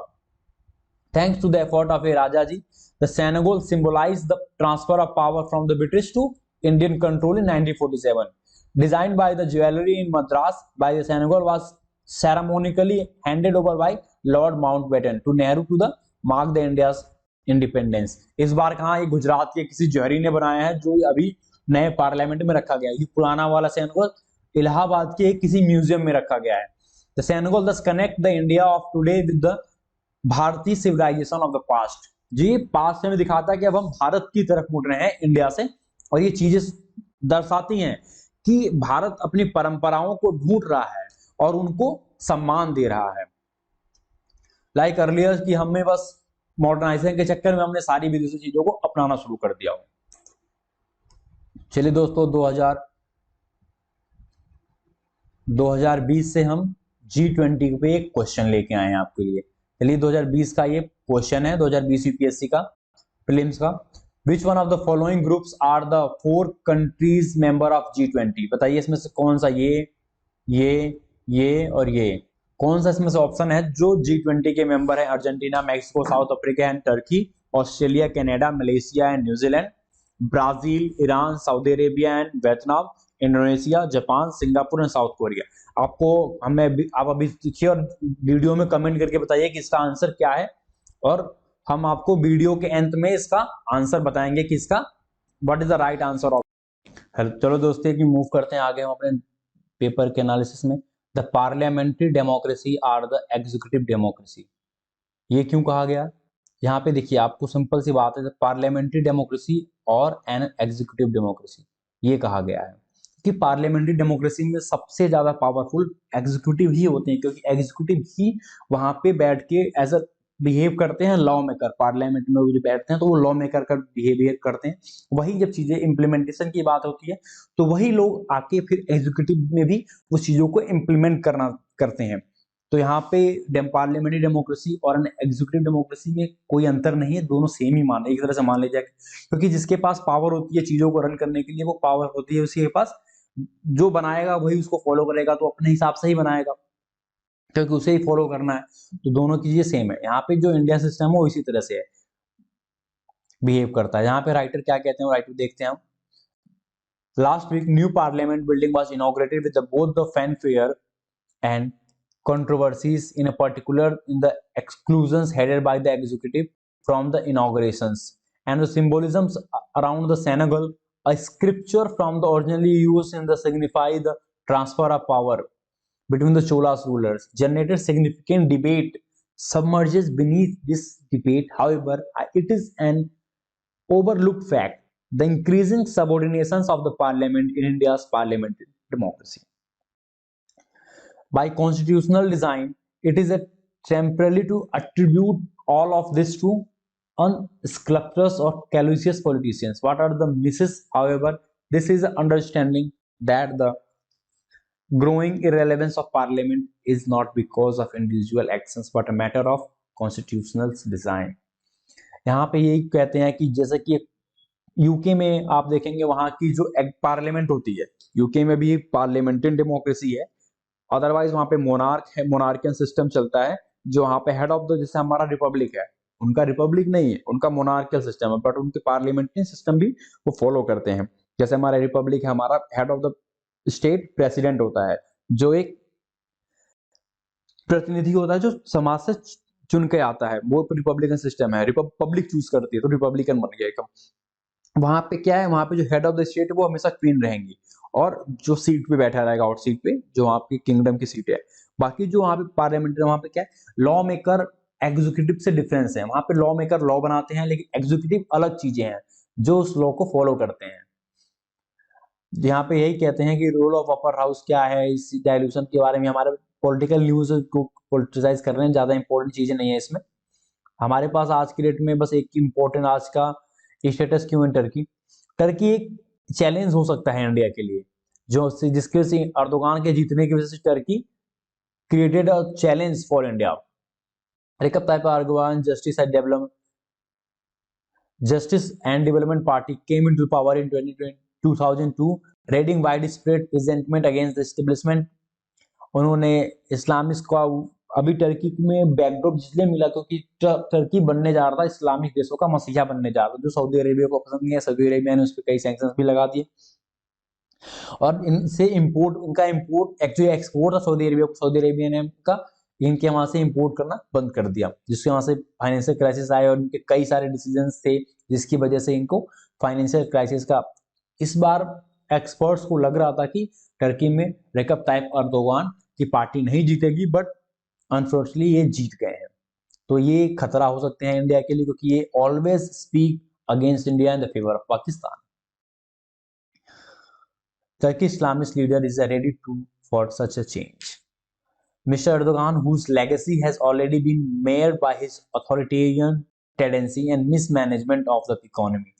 Thanks to the effort of a Raja ji, the Sengol symbolize the transfer of power from the British to Indian control in 1947. Designed by the jewellery in Madras by the Sengol was ceremonially handed over by Lord Mountbatten to Nehru to the mark the India's independence. इस बार कहा, ये गुजरात के किसी जौहरी ने बनाया है, जो अभी नए पार्लियामेंट में रखा गया है। ये पुराना वाला सेनेगल इलाहाबाद के किसी म्यूजियम में रखा गया है। The Sengol does connect the India of today with the Bharatiya civilisation of the past. जी पास्ट में दिखाता है कि अब हम भारत की तरफ मुड़ रहे हैं इंडिया से, और ये चीजें दर्शाती हैं कि भारत अपनी परंपराओं को ढूंढ रहा है और उनको सम्मान दे रहा है। लाइक अर्लियर कि हमें बस मॉडर्नाइजेशन के चक्कर में हमने सारी विदेशी चीजों को अपनाना शुरू कर दिया हो। चलिए दोस्तों, 2020 से हम G20 पे एक क्वेश्चन लेके आए हैं आपके लिए। चलिए 2020 का ये क्वेश्चन है, 2020 यूपीएससी का प्रीलिम्स का। Which one of the following groups are the 4 countries member of G20? बताइए इसमें से कौन सा ये और ये कौन सा इसमें से ऑप्शन है जो G20 के मेंबर है? Argentina, Mexico, south Africa and Turkey, Australia, Canada, Malaysia and New Zealand, Brazil, Iran, Saudi Arabia and Vietnam, Indonesia, Japan, Singapore and south Korea. आपको आप अभी देखिए और वीडियो में कमेंट करके बताइए कि इसका आंसर क्या है, और हम आपको वीडियो के अंत में इसका आंसर बताएंगे कि इसका what is the right answer of. चलो दोस्तों कि मूव करते हैं आगे हम अपने पेपर के एनालिसिस में। The parliamentary democracy are the executive democracy, ये क्यों कहा गया? यहाँ पे देखिए आपको सिंपल सी बात है, पार्लियामेंट्री डेमोक्रेसी और एन एग्जीक्यूटिव डेमोक्रेसी ये कहा गया है कि पार्लियामेंट्री डेमोक्रेसी में सबसे ज्यादा पावरफुल एग्जीक्यूटिव ही होते हैं, क्योंकि एग्जीक्यूटिव ही वहां पे बैठ के एज अ बिहेव करते हैं लॉ मेकर। पार्लियामेंट में वो जो बैठते हैं तो वो लॉ मेकर का बिहेवियर करते हैं। वही जब चीजें इम्प्लीमेंटेशन की बात होती है तो वही लोग आके फिर एग्जीक्यूटिव में भी उस चीजों को इम्प्लीमेंट करते हैं। तो यहाँ पे पार्लियामेंट्री डेमोक्रेसी और एग्जीक्यूटिव डेमोक्रेसी में कोई अंतर नहीं है, दोनों सेम ही मान एक तरह से मान लीजिए, क्योंकि जिसके पास पावर होती है चीजों को रन करने के लिए, वो पावर होती है उसके पास, जो बनाएगा वही उसको फॉलो करेगा, तो अपने हिसाब से ही बनाएगा क्योंकि उसे ही फॉलो करना है। तो दोनों चीजें सेम है। यहाँ पे जो इंडिया सिस्टम है वो इसी तरह से है, बिहेव करता है। यहाँ पे राइटर क्या कहते हैं, राइटर देखते हैं हम। Last week new parliament building was inaugurated with both the fanfare and controversies in a particular in the exclusions headed by the executive from the inaugurations and the symbolisms around the Senegal, a scripture from the originally used in the signify the transfer of power between the Cholas rulers, generated significant debate. Submerges beneath this debate, however, it is an overlooked fact, the increasing subordinations of the parliament in India's parliamentary democracy. By constitutional design, it is a temporarily to attribute all of this to unscrupulous or callous politicians. What are the misses? However, this is an understanding that the growing irrelevance of parliament is not because of individual actions but a matter of constitutional design. यहाँ पे यही कहते हैं कि जैसे कि UK में आप देखेंगे वहां की जो पार्लियामेंट होती है, यूके में भी पार्लियामेंट्री डेमोक्रेसी है, अदरवाइज वहां पे मोनार्क है, मोनार्कियन सिस्टम चलता है, जो वहां पे हेड ऑफ द, जैसे हमारा रिपब्लिक है, उनका रिपब्लिक नहीं है, उनका मोनार्कियल सिस्टम है, बट उनके पार्लियामेंट्री सिस्टम भी वो फॉलो करते हैं। जैसे हमारा रिपब्लिक है, हमारा head of the state president होता है, जो एक प्रतिनिधि होता है जो समाज से चुन के आता है, वो रिपब्लिकन सिस्टम है, पब्लिक चूज करती है तो रिपब्लिकन बन गया एकदम। वहां पे क्या है, वहां पे जो हेड ऑफ द स्टेट है वो हमेशा क्वीन रहेंगी, और जो सीट पे बैठा रहेगा आउट सीट पे, जो आपकी किंगडम की सीट है। बाकी जो वहां पे पार्लियामेंट्री, वहां पे क्या है, लॉ मेकर एग्जीक्यूटिव से डिफरेंस है। वहां पे लॉ मेकर लॉ बनाते हैं, लेकिन एग्जीक्यूटिव अलग चीजें हैं जो उस लॉ को फॉलो करते हैं। यहाँ पे यही कहते हैं कि रोल ऑफ अपर हाउस क्या है, इस डायल्यूशन के बारे में हमारे पॉलिटिकल न्यूज को पॉलिटिसाइज कर रहे हैं, ज्यादा इंपॉर्टेंट चीजें नहीं है इसमें। हमारे पास आज की डेट में बस एक इंपॉर्टेंट आज का स्टेटस क्यों है टर्की। टर्की एक चैलेंज हो सकता है इंडिया के लिए, जो जिसके से अर्दोगान के जीतने की वजह से Turkey created a challenge for India. Recep Tayyip Erdogan justice and development party came into power in 2002, riding widespread resentment against the establishment. उन्होंने इस्लामिस्ट को अभी टर्की में बैकड्रॉप इसलिए मिला क्योंकि टर्की बनने जा रहा था इस्लामिक देशों का मसीहा बनने जा रहा था, जो सऊदी अरेबिया को पसंद नहीं है। सऊदी अरेबिया ने उस पर कई सैंक्शंस भी लगा दिए, और इनसे इंपोर्ट, उनका इंपोर्ट एक्चुअली एक्सपोर्ट था सऊदी अरेबिया को, सऊदी अरेबिया ने का इनके वहां से इंपोर्ट करना बंद कर दिया, जिसके वहां से फाइनेंशियल क्राइसिस आए, और इनके कई सारे डिसीजन थे जिसकी वजह से इनको फाइनेंशियल क्राइसिस का। इस बार एक्सपर्ट्स को लग रहा था कि टर्की में रेसिप तायिप एर्दोगान की पार्टी नहीं जीतेगी, बट अनफॉर्चुनेटली ये जीत गए हैं। तो ये खतरा हो सकते हैं इंडिया के लिए, क्योंकि ये always speak against India in the favour of Pakistan. Turkish Islamist leader is ready for such a change. Mr. Erdogan, whose legacy has already been marred by his authoritarian tendency and mismanagement of the economy,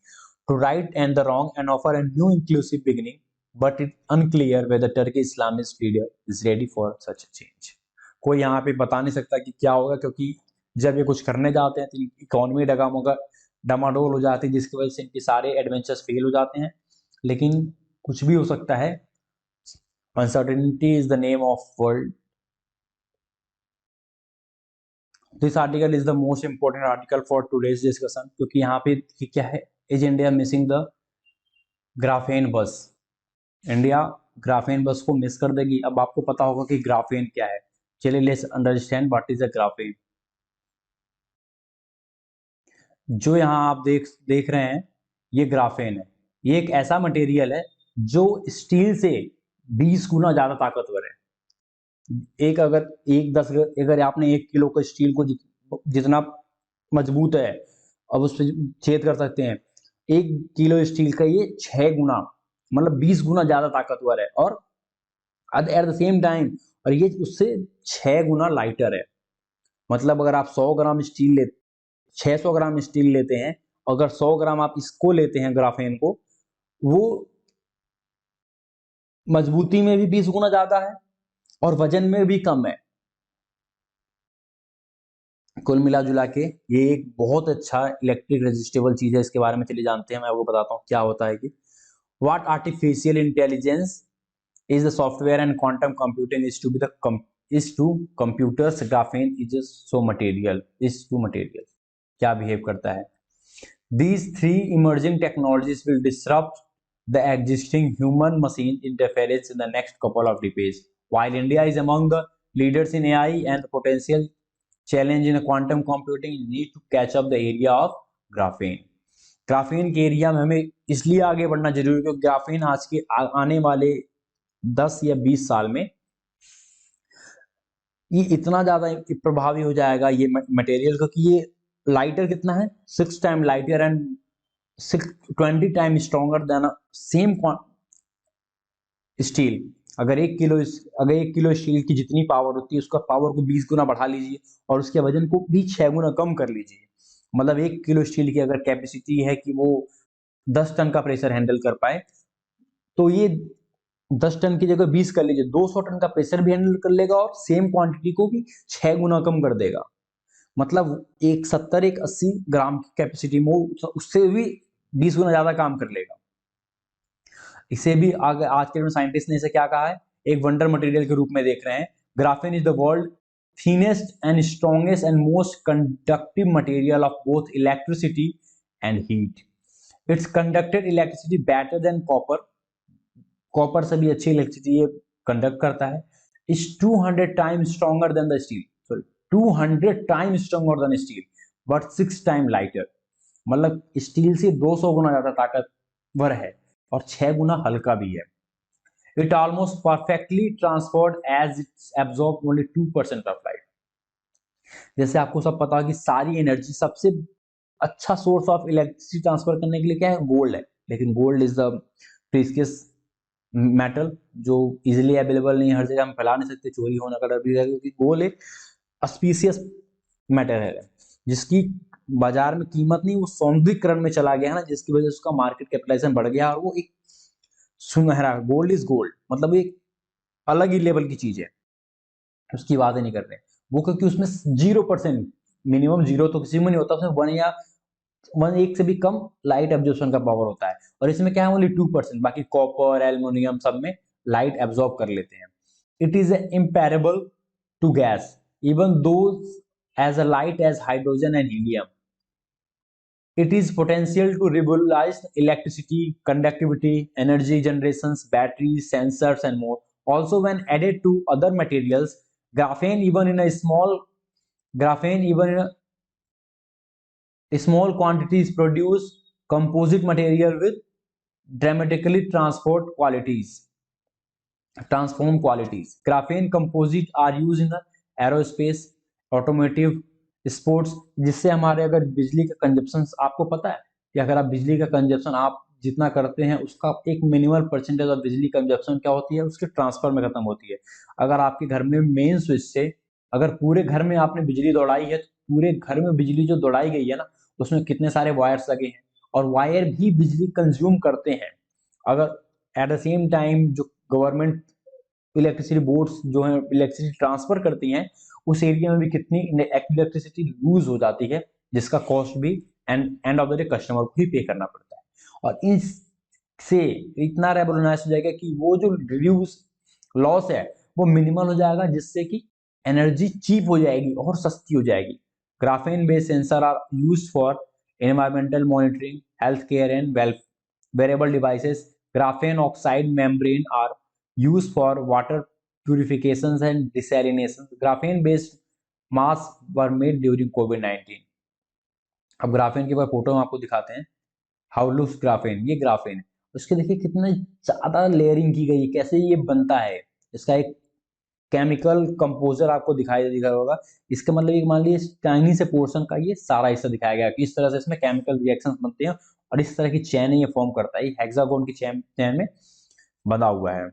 to right and the wrong and offer a new inclusive beginning, but it's unclear whether Turkish Islamist leader is ready for such a change. कोई यहाँ पे बता नहीं सकता कि क्या होगा, क्योंकि जब ये कुछ करने जाते हैं तो इकोनॉमी डगमगा डामाडोल हो जाती है, जिसकी वजह से इनके सारे एडवेंचर्स फेल हो जाते हैं। लेकिन कुछ भी हो सकता है, uncertainty is the name of world. This article is the most important article for today's discussion, क्योंकि यहाँ पे क्या है, इज इंडिया मिसिंग द ग्राफेन बस। इंडिया ग्राफेन बस को मिस कर देगी। अब आपको पता होगा कि ग्राफेन क्या है। चलिए let's understand what is a graphene. जो यहाँ आप देख रहे हैं, ये ग्राफेन है। ये एक ऐसा मटेरियल है जो स्टील से 20 गुना ज्यादा ताकतवर है। एक अगर एक दस अगर आपने 1 किलो का स्टील को जितना मजबूत है, अब उस पर छेद कर सकते हैं। 1 किलो स्टील का ये 6 गुना, मतलब 20 गुना ज्यादा ताकतवर है, और एट द सेम टाइम, और ये उससे 6 गुना लाइटर है। मतलब अगर आप 100 ग्राम स्टील ले 600 ग्राम स्टील लेते हैं, अगर 100 ग्राम आप इसको लेते हैं ग्राफेन को, वो मजबूती में भी 20 गुना ज्यादा है और वजन में भी कम है। कुल मिला जुला के ये एक बहुत अच्छा इलेक्ट्रिक रेजिस्टेबल चीज है। इसके बारे में चलिए जानते हैं, मैं आपको बताता हूँ क्या होता है कि what artificial intelligence is the software and quantum computing is to be the is to computers graphene is just so material is to material क्या behave करता है। These three emerging technologies will disrupt the existing human machine interference in the next couple of decades. While India is among the leaders in AI and the potential challenge in quantum computing, you need to catch up the area of graphene. Graphene के area में हमें इसलिए आगे बढ़ना जरूरी है क्योंकि graphene आज के आने वाले 10 या 20 साल में ये इतना ज्यादा प्रभावी हो जाएगा ये मटेरियल, क्योंकि ये लाइटर कितना है, 6 time lighter and 20 time stronger than same steel. अगर 1 किलो स्टील की जितनी पावर होती है, उसका पावर को 20 गुना बढ़ा लीजिए और उसके वजन को भी 6 गुना कम कर लीजिए। मतलब 1 किलो स्टील की अगर कैपेसिटी है कि वो 10 टन का प्रेशर हैंडल कर पाए, तो ये 10 टन की जगह 20 कर लीजिए, 200 टन का प्रेशर भी हैंडल कर लेगा और सेम क्वांटिटी को भी 6 गुना कम कर देगा। मतलब एक 80 ग्राम की कैपेसिटी में उससे भी 20 गुना ज्यादा काम कर लेगा। इसे भी आगे आज के साइंटिस्ट ने इसे क्या कहा है, एक वंडर मटेरियल के रूप में देख रहे हैं। Graphene is the world thinnest and strongest and most conductive material of both electricity and heat. It's conducted electricity better than copper. Copper से भी अच्छी इलेक्ट्रिसिटी ये कंडक्ट करता है। Is 200 times stronger than the steel, sorry 200 times stronger than steel but 6 time lighter. मतलब steel से 200 गुना ज्यादा ताकतवर है और 6 गुना हल्का भी है। It almost perfectly transferred as it's absorb only 2% of light. जैसे आपको सब पता है कि सारी एनर्जी, सबसे अच्छा सोर्स ऑफ इलेक्ट्रिसिटी ट्रांसफर करने के लिए क्या है, गोल्ड है। लेकिन gold is the precious metal जो इजीली अवेलेबल नहीं है, हर जगह हम फैला नहीं सकते, चोरी होने का डर भी है, क्योंकि गोल्ड एक स्पीशियस मेटल है जिसकी बाजार में कीमत नहीं, वो सौंदर्यीकरण में चला गया है ना, जिसकी वजह से उसका मार्केट कैपिटलाइजेशन बढ़ गया और वो एक सुनहरा गोल्ड इज गोल्ड, मतलब एक अलग ही लेवल की चीज है, उसकी बात ही नहीं कर रहे वो, क्योंकि उसमें 0%, मिनिमम 0 तो किसी में नहीं होता, उसमें 1 से भी कम लाइट एब्जॉर्प्शन का पावर होता है। और इसमें क्या है, ओनली 2%, बाकी कॉपर एल्युमिनियम सब में लाइट एब्जॉर्ब कर लेते हैं। It is impermeable to gas even though as a light as hydrogen and helium. It is potential to revolutionize electricity, conductivity, energy generations, batteries, sensors, and more. Also, when added to other materials, graphene even in a small quantities produce composite material with dramatically transform qualities. Graphene composite are used in the aerospace, automotive, sports, जिससे हमारे अगर बिजली का consumption, आपको पता है कि अगर आप बिजली का कंजप्शन आप जितना करते हैं उसका एक मिनिमल परसेंटेज ऑफ बिजली कंजप्शन क्या होती है, उसके ट्रांसफर में खत्म होती है। अगर आपके घर में मेन स्विच से अगर पूरे घर में आपने बिजली दौड़ाई है, तो पूरे घर में बिजली जो दौड़ाई गई है ना, उसमें कितने सारे वायर्स लगे हैं और वायर भी बिजली कंज्यूम करते हैं। अगर एट द सेम टाइम जो गवर्नमेंट इलेक्ट्रिसिटी बोर्ड्स जो है इलेक्ट्रिसिटी ट्रांसफर करती हैं, उस एरिया में भी कितनी इलेक्ट्रिसिटी लूज हो जाती है, जिसका कॉस्ट भी and end of the day customer को ही पे करना पड़ता है। और इससे इतना रेवोल्यूशनाइज हो जाएगा कि वो जो रिड्यूस लॉस है वो मिनिमल हो जाएगा, जिससे कि एनर्जी चीप हो जाएगी और सस्ती हो जाएगी। Graphene based sensor are used for environmental monitoring, healthcare, and wearable devices. Graphene oxide membrane are used for water purifications and desalination. Graphene-based masks were made during COVID-19. अब ग्राफेन के बाद फोटो हम आपको दिखाते हैं। हाउ लुक्स ग्राफेन, ये ग्राफेन है, उसके देखिए कितने ज्यादा लेयरिंग की गई है, कैसे ये बनता है। इसका एक केमिकल कंपोजर आपको दिखाई दिखा होगा। इसका मतलब ये मान लीजिए टाइनी से पोर्शन का ये सारा हिस्सा दिखाया गया कि इस तरह से इसमें केमिकल रिएक्शंस बनते हैं और इस तरह की चेन ये फॉर्म करता है। ये हेक्सागोन की चेन में बना हुआ है।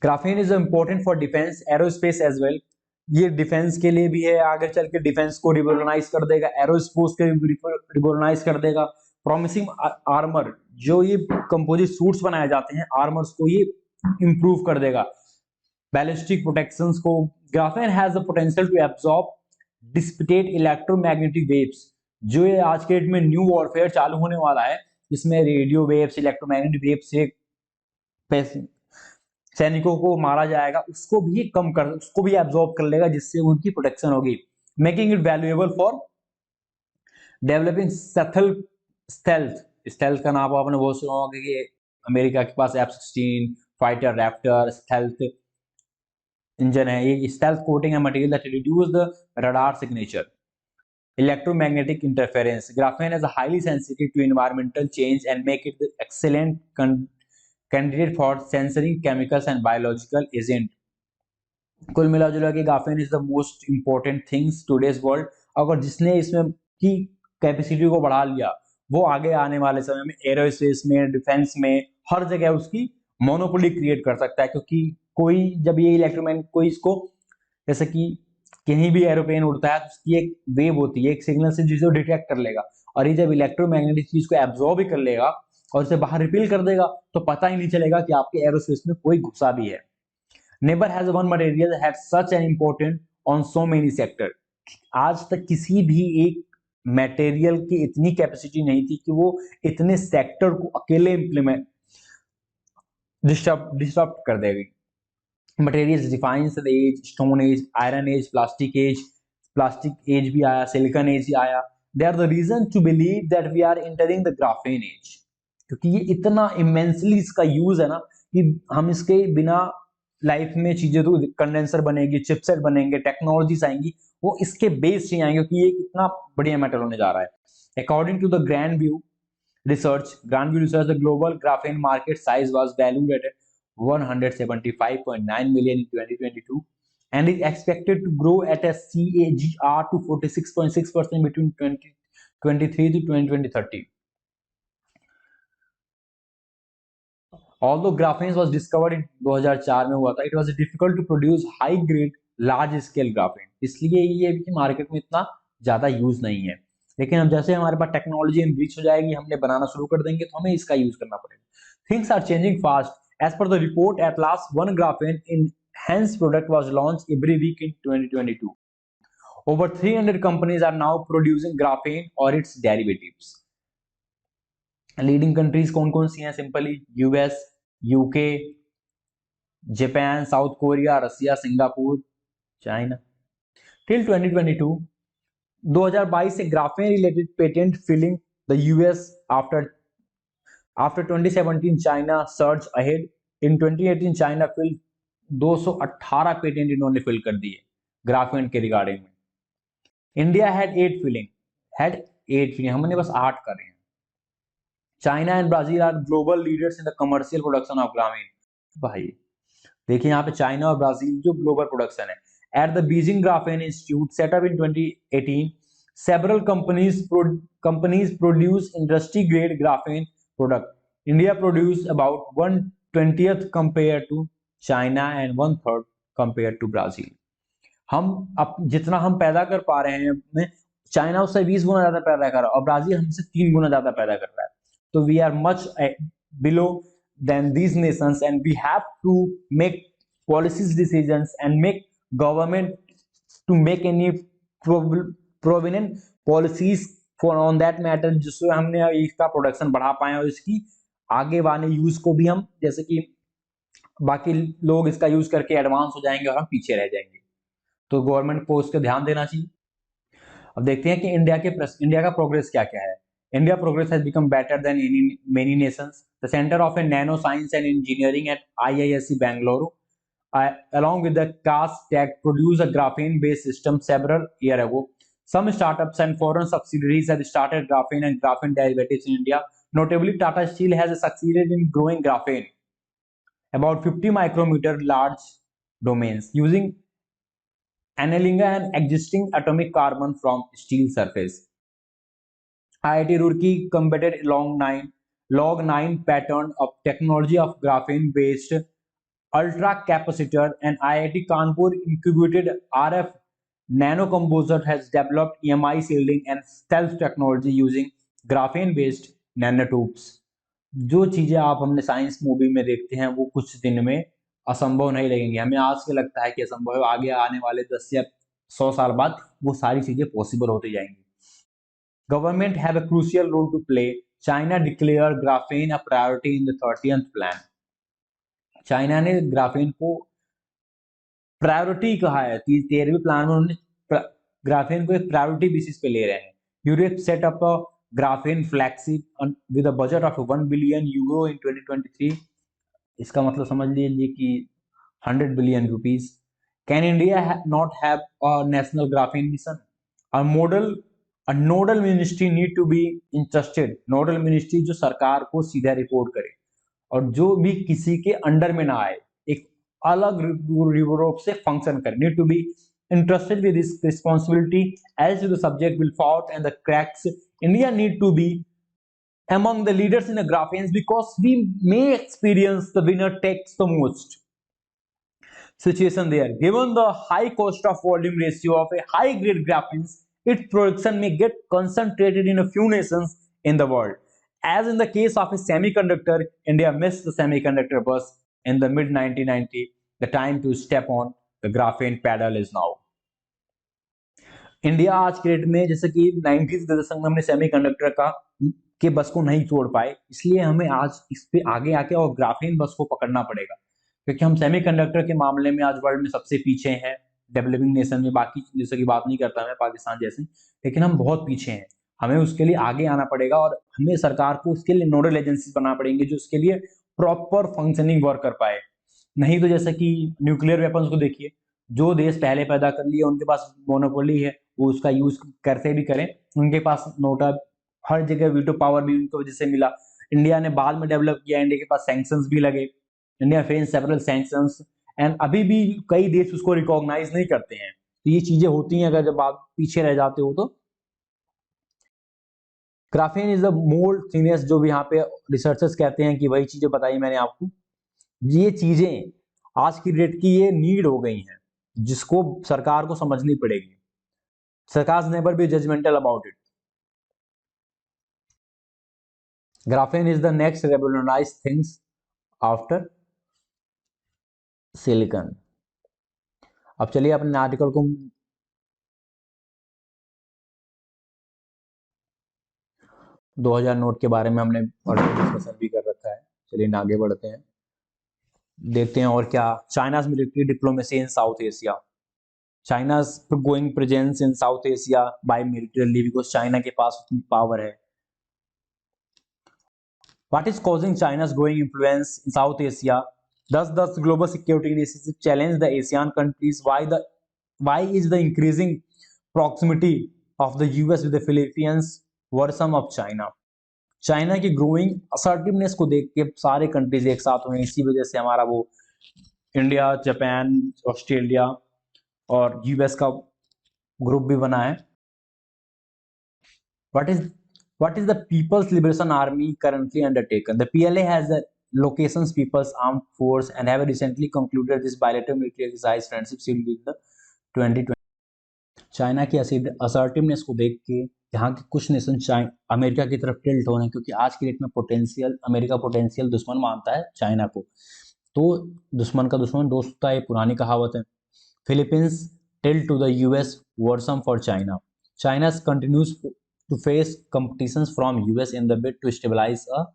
Graphene is important for defence aerospace as well. ये डिफेंस के लिए भी है, आगे चल के डिफेंस को रिवोल्यूशनाइज कर देगा, एरोस्पेस को रिवोल्यूशनाइज कर देगा। प्रॉमिसिंग आर्मर, जो ये कंपोजिट सूट्स बनाए जाते हैं, आर्मर्स को ये इंप्रूव कर देगा। बैलिस्टिक प्रोटेक्शंस को। Graphene has the potential to absorb dissipate electromagnetic waves. जो ये आज के डेट में न्यू वॉरफेयर चालू होने वाला है, इसमें रेडियो वेव्स, इलेक्ट्रोमैग्नेटिक वेव्स से सैनिकों को मारा जाएगा, उसको भी एब्जॉर्ब कर लेगा, जिससे उनकी प्रोटेक्शन होगी। Making it valuable for developing stealth. Stealth का नाम आपने बहुत सुना होगा कि अमेरिका के पास F-16 fighter raptor stealth engine है। ये स्टेल्थ कोटिंग है material that reduce the radar signature. Electromagnetic interference. Graphene is highly sensitive to environmental change and make it excellent candidate for sensoring chemicals and biological agent. कुल मिला जुला के graphene is the most important things today's world. अगर जिसने इसमें की capacity को बढ़ा लिया, वो आगे आने वाले समय में एरोस्पेस में, डिफेंस में, हर जगह उसकी मोनोपोली क्रिएट कर सकता है। क्योंकि कोई जब ये इलेक्ट्रोमैग्नेट कोई इसको, जैसे कि कहीं भी एरोप्लेन उड़ता है तो उसकी एक वेव होती है, एक सिग्नल से जिसे डिटेक्ट कर लेगा, और ये जब इलेक्ट्रोमैग्नेटिक चीज को एब्जॉर्ब भी कर लेगा और इसे बाहर रिपील कर देगा, तो पता ही नहीं चलेगा कि आपके एरोस्पेस में कोई घुसा भी है। Never has one material had such an important on so many sector. आज तक किसी भी एक मटेरियल की इतनी कैपेसिटी नहीं थी कि वो इतने सेक्टर को अकेले इंप्लीमेंट डिस्टर्ब कर देगी। Materials defines the age, stone age, iron age, plastic age भी आया, सिलिकॉन एज भी आया। They are the reason to believe that we are entering the graphene age. क्योंकि ये इतना इमेंसली इसका यूज है ना कि हम इसके बिना लाइफ में चीजें, तो कंडेंसर बनेगी, चिपसेट बनेंगे, टेक्नोलॉजीज आएंगी, वो इसके बेस से आएंगे, क्योंकि ये कितना बढ़िया मेटल होने जा रहा है। According to the grand view research, the global graphene market size was valued at 175.9 million in 2022 and is expected to grow at a CAGR to 46.6% between 2023 to 2030. Although graphene was discovered in 2004 में हुआ था, it was difficult to produce high grade large scale graphene, इसलिए ये भी market में इतना ज्यादा use नहीं है। लेकिन अब जैसे हमारे पास टेक्नोलॉजी इनरीच हो जाएगी, हमने बनाना शुरू कर देंगे, तो हमें इसका यूज करना पड़ेगा। Things are changing fast. As per the report, at last one graphene enhanced product was launched every week in 2022. Over 300 companies are now producing graphene or its derivatives. Leading countries कौन कौन सी हैं? Simply US, UK, Japan, South Korea, Russia, Singapore, China. Till 2022 से graphene related patent filing the US after 2017 China surged ahead. In 2018 China filed 218 patent इन्होंने file कर दिए ग्राफेन के regarding में। इंडिया हैड 8 फिलिंग, हमने बस 8 करे हैं। China and Brazil are global leaders in the commercial production of graphene. भाई देखिए यहाँ पे चाइना और ब्राजील जो ग्लोबल प्रोडक्शन है। At the Beijing graphene institute set up in 2018, several companies produce industry grade graphene product. India produced about 1/20th compared to China and 1/3 compared to Brazil. हम अब जितना हम पैदा कर पा रहे हैं, चाइना उससे 20 गुना ज्यादा पैदा कर रहा है और ब्राजील हमसे 3 गुना ज्यादा पैदा कर रहा है। तो we are much below than these nations and we have to make policies decisions and make government to make any prominent policies for on that matter, जिससे हमने इसका प्रोडक्शन बढ़ा पाए और इसकी आगे वाले यूज को भी हम, जैसे कि बाकी लोग इसका यूज करके एडवांस हो जाएंगे और हम पीछे रह जाएंगे, तो गवर्नमेंट को उसका ध्यान देना चाहिए। अब देखते हैं कि इंडिया का प्रोग्रेस क्या क्या है। India progress has become better than many Nations. The centre of nano science and engineering at IISc Bangalore, along with the CAST Tech, produced a graphene-based system several years ago. Some startups and foreign subsidiaries have started graphene and graphene derivatives in India. Notably, Tata Steel has succeeded in growing graphene about 50 micrometer large domains using annealing an existing atomic carbon from steel surface. IIT Roorkee competed log9 pattern of technology of graphene-based ultra capacitor, and IIT Kanpur incubated RF nanocomposite has developed EMI shielding and stealth technology using graphene based nanotubes. जो चीजें आप हमने science movie में देखते हैं वो कुछ दिन में असंभव नहीं लगेंगे, हमें आज के लगता है कि असंभव है, आगे आने वाले 10 या 100 साल बाद वो सारी चीजें पॉसिबल होती जाएंगी। Government have a crucial role to play. China declared graphene a priority in the 30th plan. China ने ग्राफीन को प्रायोरिटी कहा है, 13वें प्लान में उन्होंने ग्राफीन को एक प्रायोरिटी बेसिस पे ले रहे हैं। Europe set up a graphene flagship with a budget of 1 billion euro in 2023। इसका मतलब समझ लीजिए कि 100 billion rupees. Can India not have a national graphene mission? A nodal ministry need to be interested. Nodal ministry जो सरकार को सीधा report करे और जो भी किसी के अंडर में ना आए, एक अलग रूप से फंक्शन करे, need to be interested with this responsibility as the subject will fought and the cracks. India need to be among the leaders in the graphenes because we may experience the winner takes the most situation there. Given the high cost of volume ratio of a high grade graphenes, its production may get concentrated in a few nations in the world. As in the case of a semiconductor, India missed the semiconductor bus in the mid 1990. The time to step on the graphene pedal is now. India आज के date में, जैसे कि 90s के दशक में हमने semiconductor के बस को नहीं छोड़ पाए, इसलिए हमें आज इस पे आगे आके और ग्राफीन बस को पकड़ना पड़ेगा, क्योंकि हम सेमीकंडक्टर के मामले में आज वर्ल्ड में सबसे पीछे हैं डेवलपिंग नेशन में। बाकी जैसे की बात नहीं करता मैं पाकिस्तान जैसे, लेकिन हम बहुत पीछे हैं, हमें उसके लिए आगे आना पड़ेगा और हमें सरकार को उसके लिए नोडल एजेंसी बनाना पड़ेंगे जो उसके लिए प्रॉपर फंक्शनिंग वर्क कर पाए। नहीं तो जैसे कि न्यूक्लियर वेपन्स को देखिए, जो देश पहले पैदा कर लिए उनके पास मोनोपोली है, वो उसका यूज करते भी करें, उनके पास नोटा हर जगह वीटो पावर भी उनकी वजह से मिला। इंडिया ने बाद में डेवलप किया, इंडिया के पास सैंक्शंस भी लगे, India face several sanctions and अभी भी कई देश उसको रिकॉग्नाइज नहीं करते हैं। तो ये चीजें होती हैं अगर जब आप पीछे रह जाते हो तो। Graphene is the mould thinnest, जो भी यहाँ पे रिसर्चर्स कहते हैं कि वही चीजें बताई मैंने आपको, ये चीजें आज की डेट की ये नीड हो गई हैं जिसको सरकार को समझनी पड़ेगी। सरकार never be judgemental about it. Graphene is the next revolutionise things after silicon. अब चलिए अपने आर्टिकल को 2000 नोट के बारे में हमने डिस्कशन भी कर रखा है, चलिए आगे बढ़ते हैं, देखते हैं और क्या। चाइना's military diplomacy in South Asia. China's growing presence in South Asia by militarily because China के पास उतनी पावर है। What is causing China's growing influence in South Asia? Does the global security initiative challenge the ASEAN countries? Why is the increasing proximity of the US with the Philippines worrisome of China? China की growing assertiveness को देख के सारे countries एक साथ हुए, इसी वजह से हमारा वो इंडिया, जापान, ऑस्ट्रेलिया और यूएस का ग्रुप भी बना है। What is the People's Liberation Army currently undertaken? The PLA has a locations People's Armed Force and have recently concluded this bilateral military exercise friendship sealed in the 2020। China की assertiveness को देख के यहाँ के कुछ नेशन अमेरिका की तरफ tilt हो रहे हैं, क्योंकि आज की डेट में अमेरिका पोटेंशियल दुश्मन मानता है चाइना को। तो दुश्मन का दुश्मन दोस्त होता है, पुरानी कहावत है। Philippines tilt to the US, worsen for China. China continues to face competitions from US in the bid to stabilize a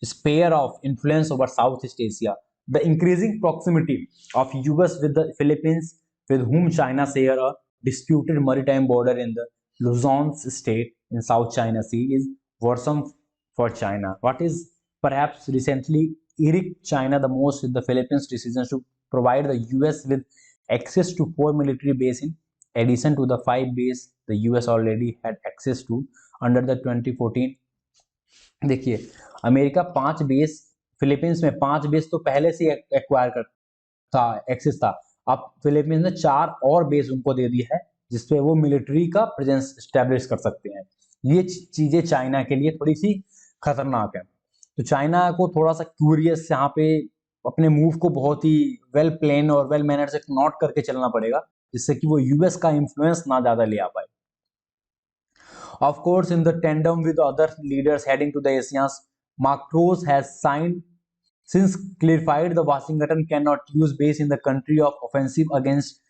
sphere of influence over Southeast Asia. The increasing proximity of US with the Philippines, with whom China share a disputed maritime border in the Luzon state in South China Sea, is worrisome for China. What is perhaps recently irked China the most is the Philippines' decision to provide the US with access to 4 military bases in addition to the 5 bases the US already had access to under the 2014। देखिए, America 5 base, Philippines में 5 base तो पहले से acquire कर था, access था। अब Philippines ने 4 और बेस उनको दे दी है जिसपे वो मिलिट्री का प्रेजेंस स्टैब्लिश कर सकते हैं। ये चीजें चाइना के लिए थोड़ी सी खतरनाक है, तो चाइना को थोड़ा सा क्यूरियस यहाँ पे अपने मूव को बहुत ही वेल प्लान और वेल मैनर से नोट करके चलना पड़ेगा, जिससे कि वो यूएस का इन्फ्लुएंस ना ज्यादा ले आ पाए। Of course, in the tandem with other leaders heading to the ASEAN, Macron has signed since clarified the Washington cannot use base in the country of offensive against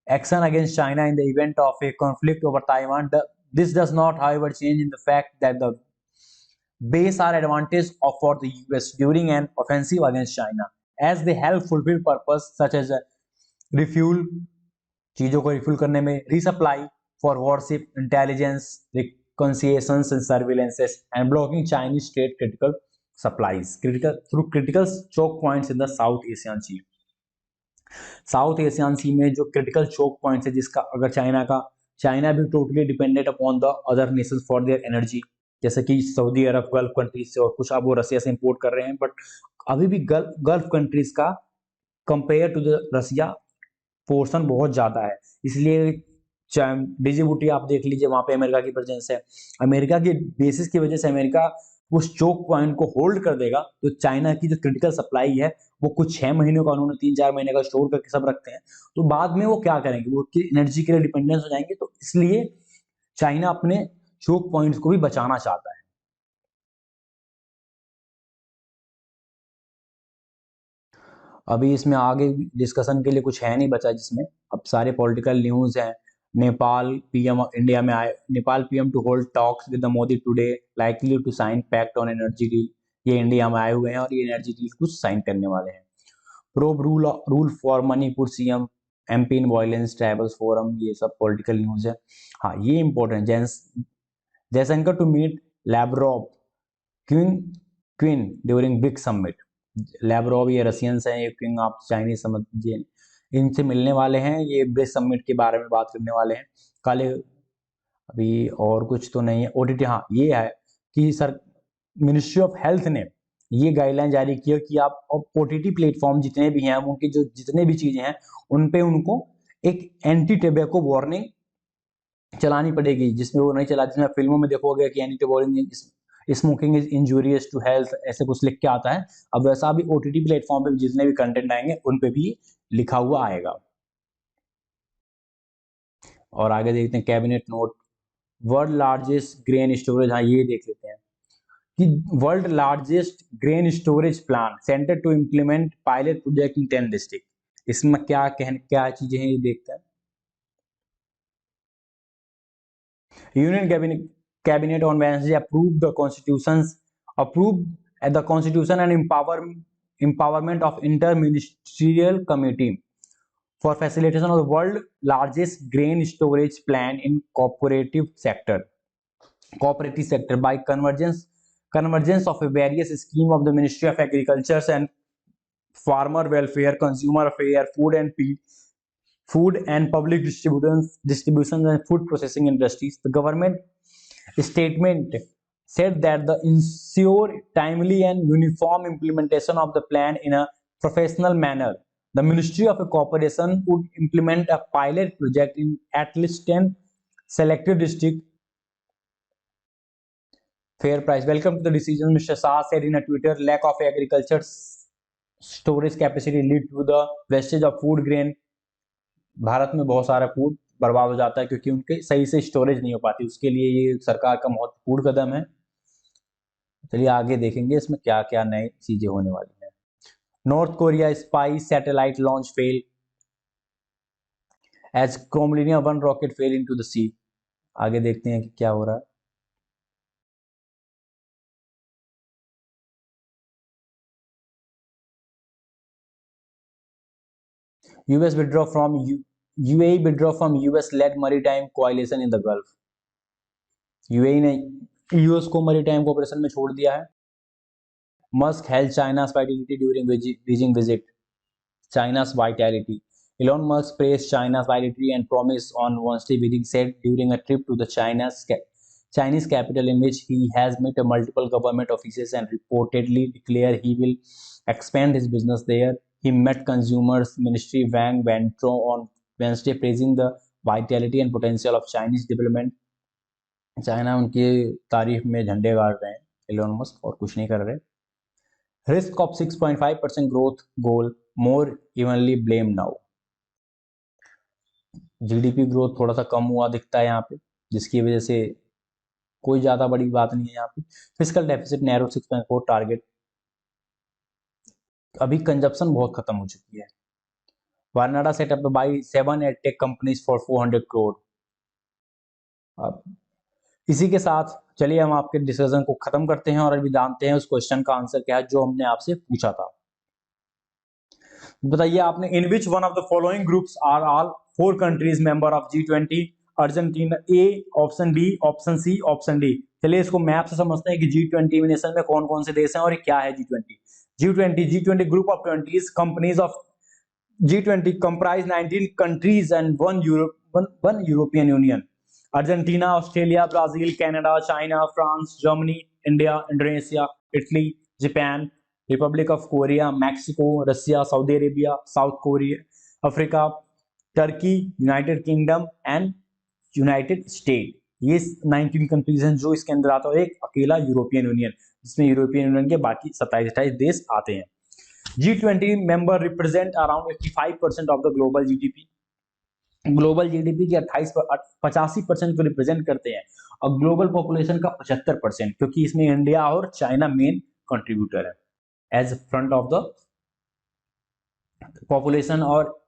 action against China in the event of a conflict over Taiwan. This does not, however, change in the fact that the base are advantage of for the US during an offensive against China, as they help fulfill purpose such as refuel, चीजों को refuel करने में, resupply for warship, intelligence, reconnaissance and surveillances, and blocking Chinese state critical supplies through critical choke points in the South Asian Sea. South Asian sea में जो critical choke points है, जिसका अगर China भी totally dependent upon the other Nations for their energy, जैसे कि Saudi अरब gulf countries से और कुछ अब वो रसिया से इंपोर्ट कर रहे हैं, बट अभी भी गल्फ कंट्रीज का compare to the Russia portion बहुत ज्यादा है। इसलिए डिजिबुटी आप देख लीजिए, वहां पे अमेरिका की प्रेजेंस है। अमेरिका की बेसिस की वजह से अमेरिका उस चोक पॉइंट को होल्ड कर देगा, तो चाइना की जो क्रिटिकल सप्लाई है वो कुछ 6 महीनों का, उन्होंने 3-4 महीने का स्टोर करके सब रखते हैं, तो बाद में वो क्या करेंगे, वो एनर्जी के लिए डिपेंडेंस हो जाएंगे। तो इसलिए चाइना अपने चोक पॉइंट्स को भी बचाना चाहता है। अभी इसमें आगे डिस्कशन के लिए कुछ है नहीं बचा, जिसमें अब सारे पॉलिटिकल न्यूज हैं। नेपाल पीएम इंडिया में आए, Nepal PM to hold talks with the Modi today, likely to sign pact on energy deal. ये इंडिया में आए हुए हैं और ये एनर्जी डील कुछ साइन करने वाले हैं। Probe rule for Manipur CM, MP in violence, tribals forum, ये सब पॉलिटिकल न्यूज है। हाँ, ये इंपॉर्टेंट, जयशंकर टू मीट लैब्रोव queen queen during BRIC summit. लैब्रोव ये रशियंस हैं, ये क्वीन आप चाइनीज समझिए, इनसे मिलने वाले हैं, ये ब्रिक समिट के बारे में बात करने वाले हैं। कल अभी और कुछ तो नहीं है। ओटीटी, हाँ ये है कि सर मिनिस्ट्री ऑफ हेल्थ ने ये गाइडलाइन जारी किया कि आप ओटीटी प्लेटफॉर्म जितने भी हैं, उनकी जो जितने भी चीजें हैं उन पे उनको एक एंटी टोबैको वार्निंग चलानी पड़ेगी, जिसमें वो नहीं चला, जिसमें फिल्मों में देखोगे कि anti tobacco smoking is injurious to health, ऐसे कुछ लिख के आता है। अब वैसा भी ओटीटी प्लेटफॉर्म पे जितने भी कंटेंट आएंगे उन पे भी लिखा हुआ आएगा। और आगे देखते हैं cabinet note, world largest grain storage. हाँ ये देख लेते हैं कि world largest grain storage plan centre to implement pilot project in 10 district. इसमें क्या चीजें हैं ये देखते हैं। Union cabinet on Wednesday approved the constitution and empowerment of inter-ministerial committee for facilitation of the world largest grain storage plan in cooperative sector by convergence of various scheme of the Ministry of Agriculture and Farmer Welfare, Consumer Affairs, Food and Public Distribution and Food Processing Industries. The government statement said that the ensure timely and uniform implementation of the plan in a professional manner, the Ministry of Cooperation would implement a pilot project in at least 10 selected districts. Fair price. Welcome to the decision, Mr. Shah said in a Twitter. Lack of agriculture storage capacity lead to the wastage of food grain. Bharat में बहुत सारा food बर्बाद हो जाता है क्योंकि उनके सही से स्टोरेज नहीं हो पाती, उसके लिए ये सरकार का महत्वपूर्ण कदम है। चलिए आगे देखेंगे इसमें क्या क्या नई चीजें होने वाली हैं। North Korea spy satellite launch fail. As क्रोमलिनिया 1 rocket fell into the sea. आगे देखते हैं कि क्या हो रहा है। US withdraw from UAE withdraw from US led maritime coalition in the Gulf. UAE ने यूएस को मैरीटाइम कोऑपरेशन में छोड़ दिया है। Musk hailed China's vitality during Beijing visit. China's vitality. Elon Musk praised China's vitality and promised on Wednesday, Beijing said during a trip to the Chinese capital, in which he has met multiple government officials and reportedly declared he will expand his business there. He met Consumers Ministry Wang Wentao on Wednesday, praising the vitality and potential of Chinese development. China उनकी तारीफ में झंडे गाड़ रहे हैं Elon Musk, और कुछ नहीं कर रहे। Risk of 6.5% growth goal more evenly blamed now. GDP growth थोड़ा सा कम हुआ दिखता है यहाँ पे, जिसकी वजह से कोई ज्यादा बड़ी बात नहीं है यहाँ पे। Fiscal deficit narrow 6.4 target. अभी कंजप्शन बहुत खत्म हो चुकी है। वारनाडा set up by 7 edtech companies for 400 crore. अब इसी के साथ चलिए हम आपके डिस्कशन को खत्म करते हैं और अभी जानते हैं उस क्वेश्चन का आंसर क्या है जो हमने आपसे पूछा था। बताइए आपने, in which one of the following groups are all 4 countries member of G20? Argentina A, option B, option C, option D. चलिए इसको मैप से समझते हैं कि G20 नेशन में कौन कौन से देश हैं और क्या है G20। G20 group of 20 companies of G20 comprise 19 countries and one European Union. Argentina, Australia, Brazil, Canada, China, France, Germany, India, Indonesia, Italy, Japan, Republic of Korea, Mexico, Russia, Saudi Arabia, South Korea, Africa, Turkey, United Kingdom and United States। ये 19 countries हैं जो इसके अंदर आता है। एक अकेला European union, जिसमें यूरोपियन यूनियन के बाकी 27-28 देश आते हैं। G20 member represent around 85% of the global GDP। Global GDP के 85% को रिप्रेजेंट करते हैं और ग्लोबल पॉपुलेशन का 75%, क्योंकि इसमें इंडिया और चाइना मेन कंट्रीब्यूटर है as front of the population. और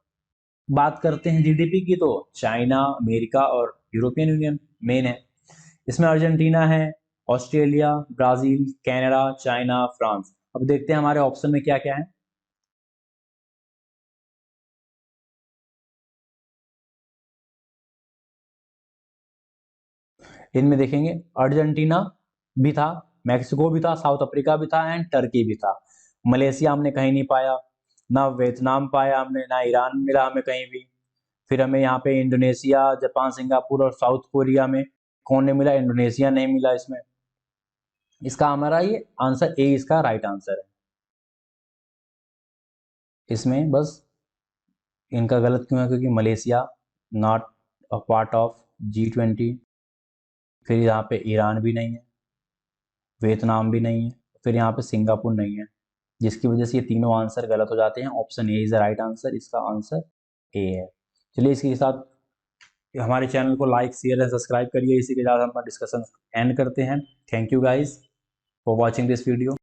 बात करते हैं जीडीपी की तो चाइना, अमेरिका और यूरोपियन यूनियन मेन है। इसमें अर्जेंटीना है, Australia, Brazil, Canada, China, France. अब देखते हैं हमारे ऑप्शन में क्या क्या है। इनमें देखेंगे अर्जेंटीना भी था, मैक्सिको भी था, साउथ अफ्रीका भी था एंड टर्की भी था। मलेशिया हमने कहीं नहीं पाया, ना वियतनाम पाया हमने, ना ईरान मिला हमें कहीं भी। फिर हमें यहाँ पे इंडोनेशिया, जापान, सिंगापुर और साउथ कोरिया में कौन नहीं मिला? इंडोनेशिया नहीं मिला इसमें। इसका हमारा ये आंसर ए इसका राइट आंसर है। इसमें बस इनका गलत क्यों है? क्योंकि Malaysia not a part of G20, फिर यहाँ पे ईरान भी नहीं है, वियतनाम भी नहीं है, फिर यहाँ पे सिंगापुर नहीं है, जिसकी वजह से ये तीनों आंसर गलत हो जाते हैं। Option A is the right answer, इसका आंसर ए है। चलिए इसके साथ हमारे चैनल को लाइक, शेयर एंड सब्सक्राइब करिए। इसी के साथ हम अपना डिस्कशन एंड करते हैं। Thank you guys for watching this video.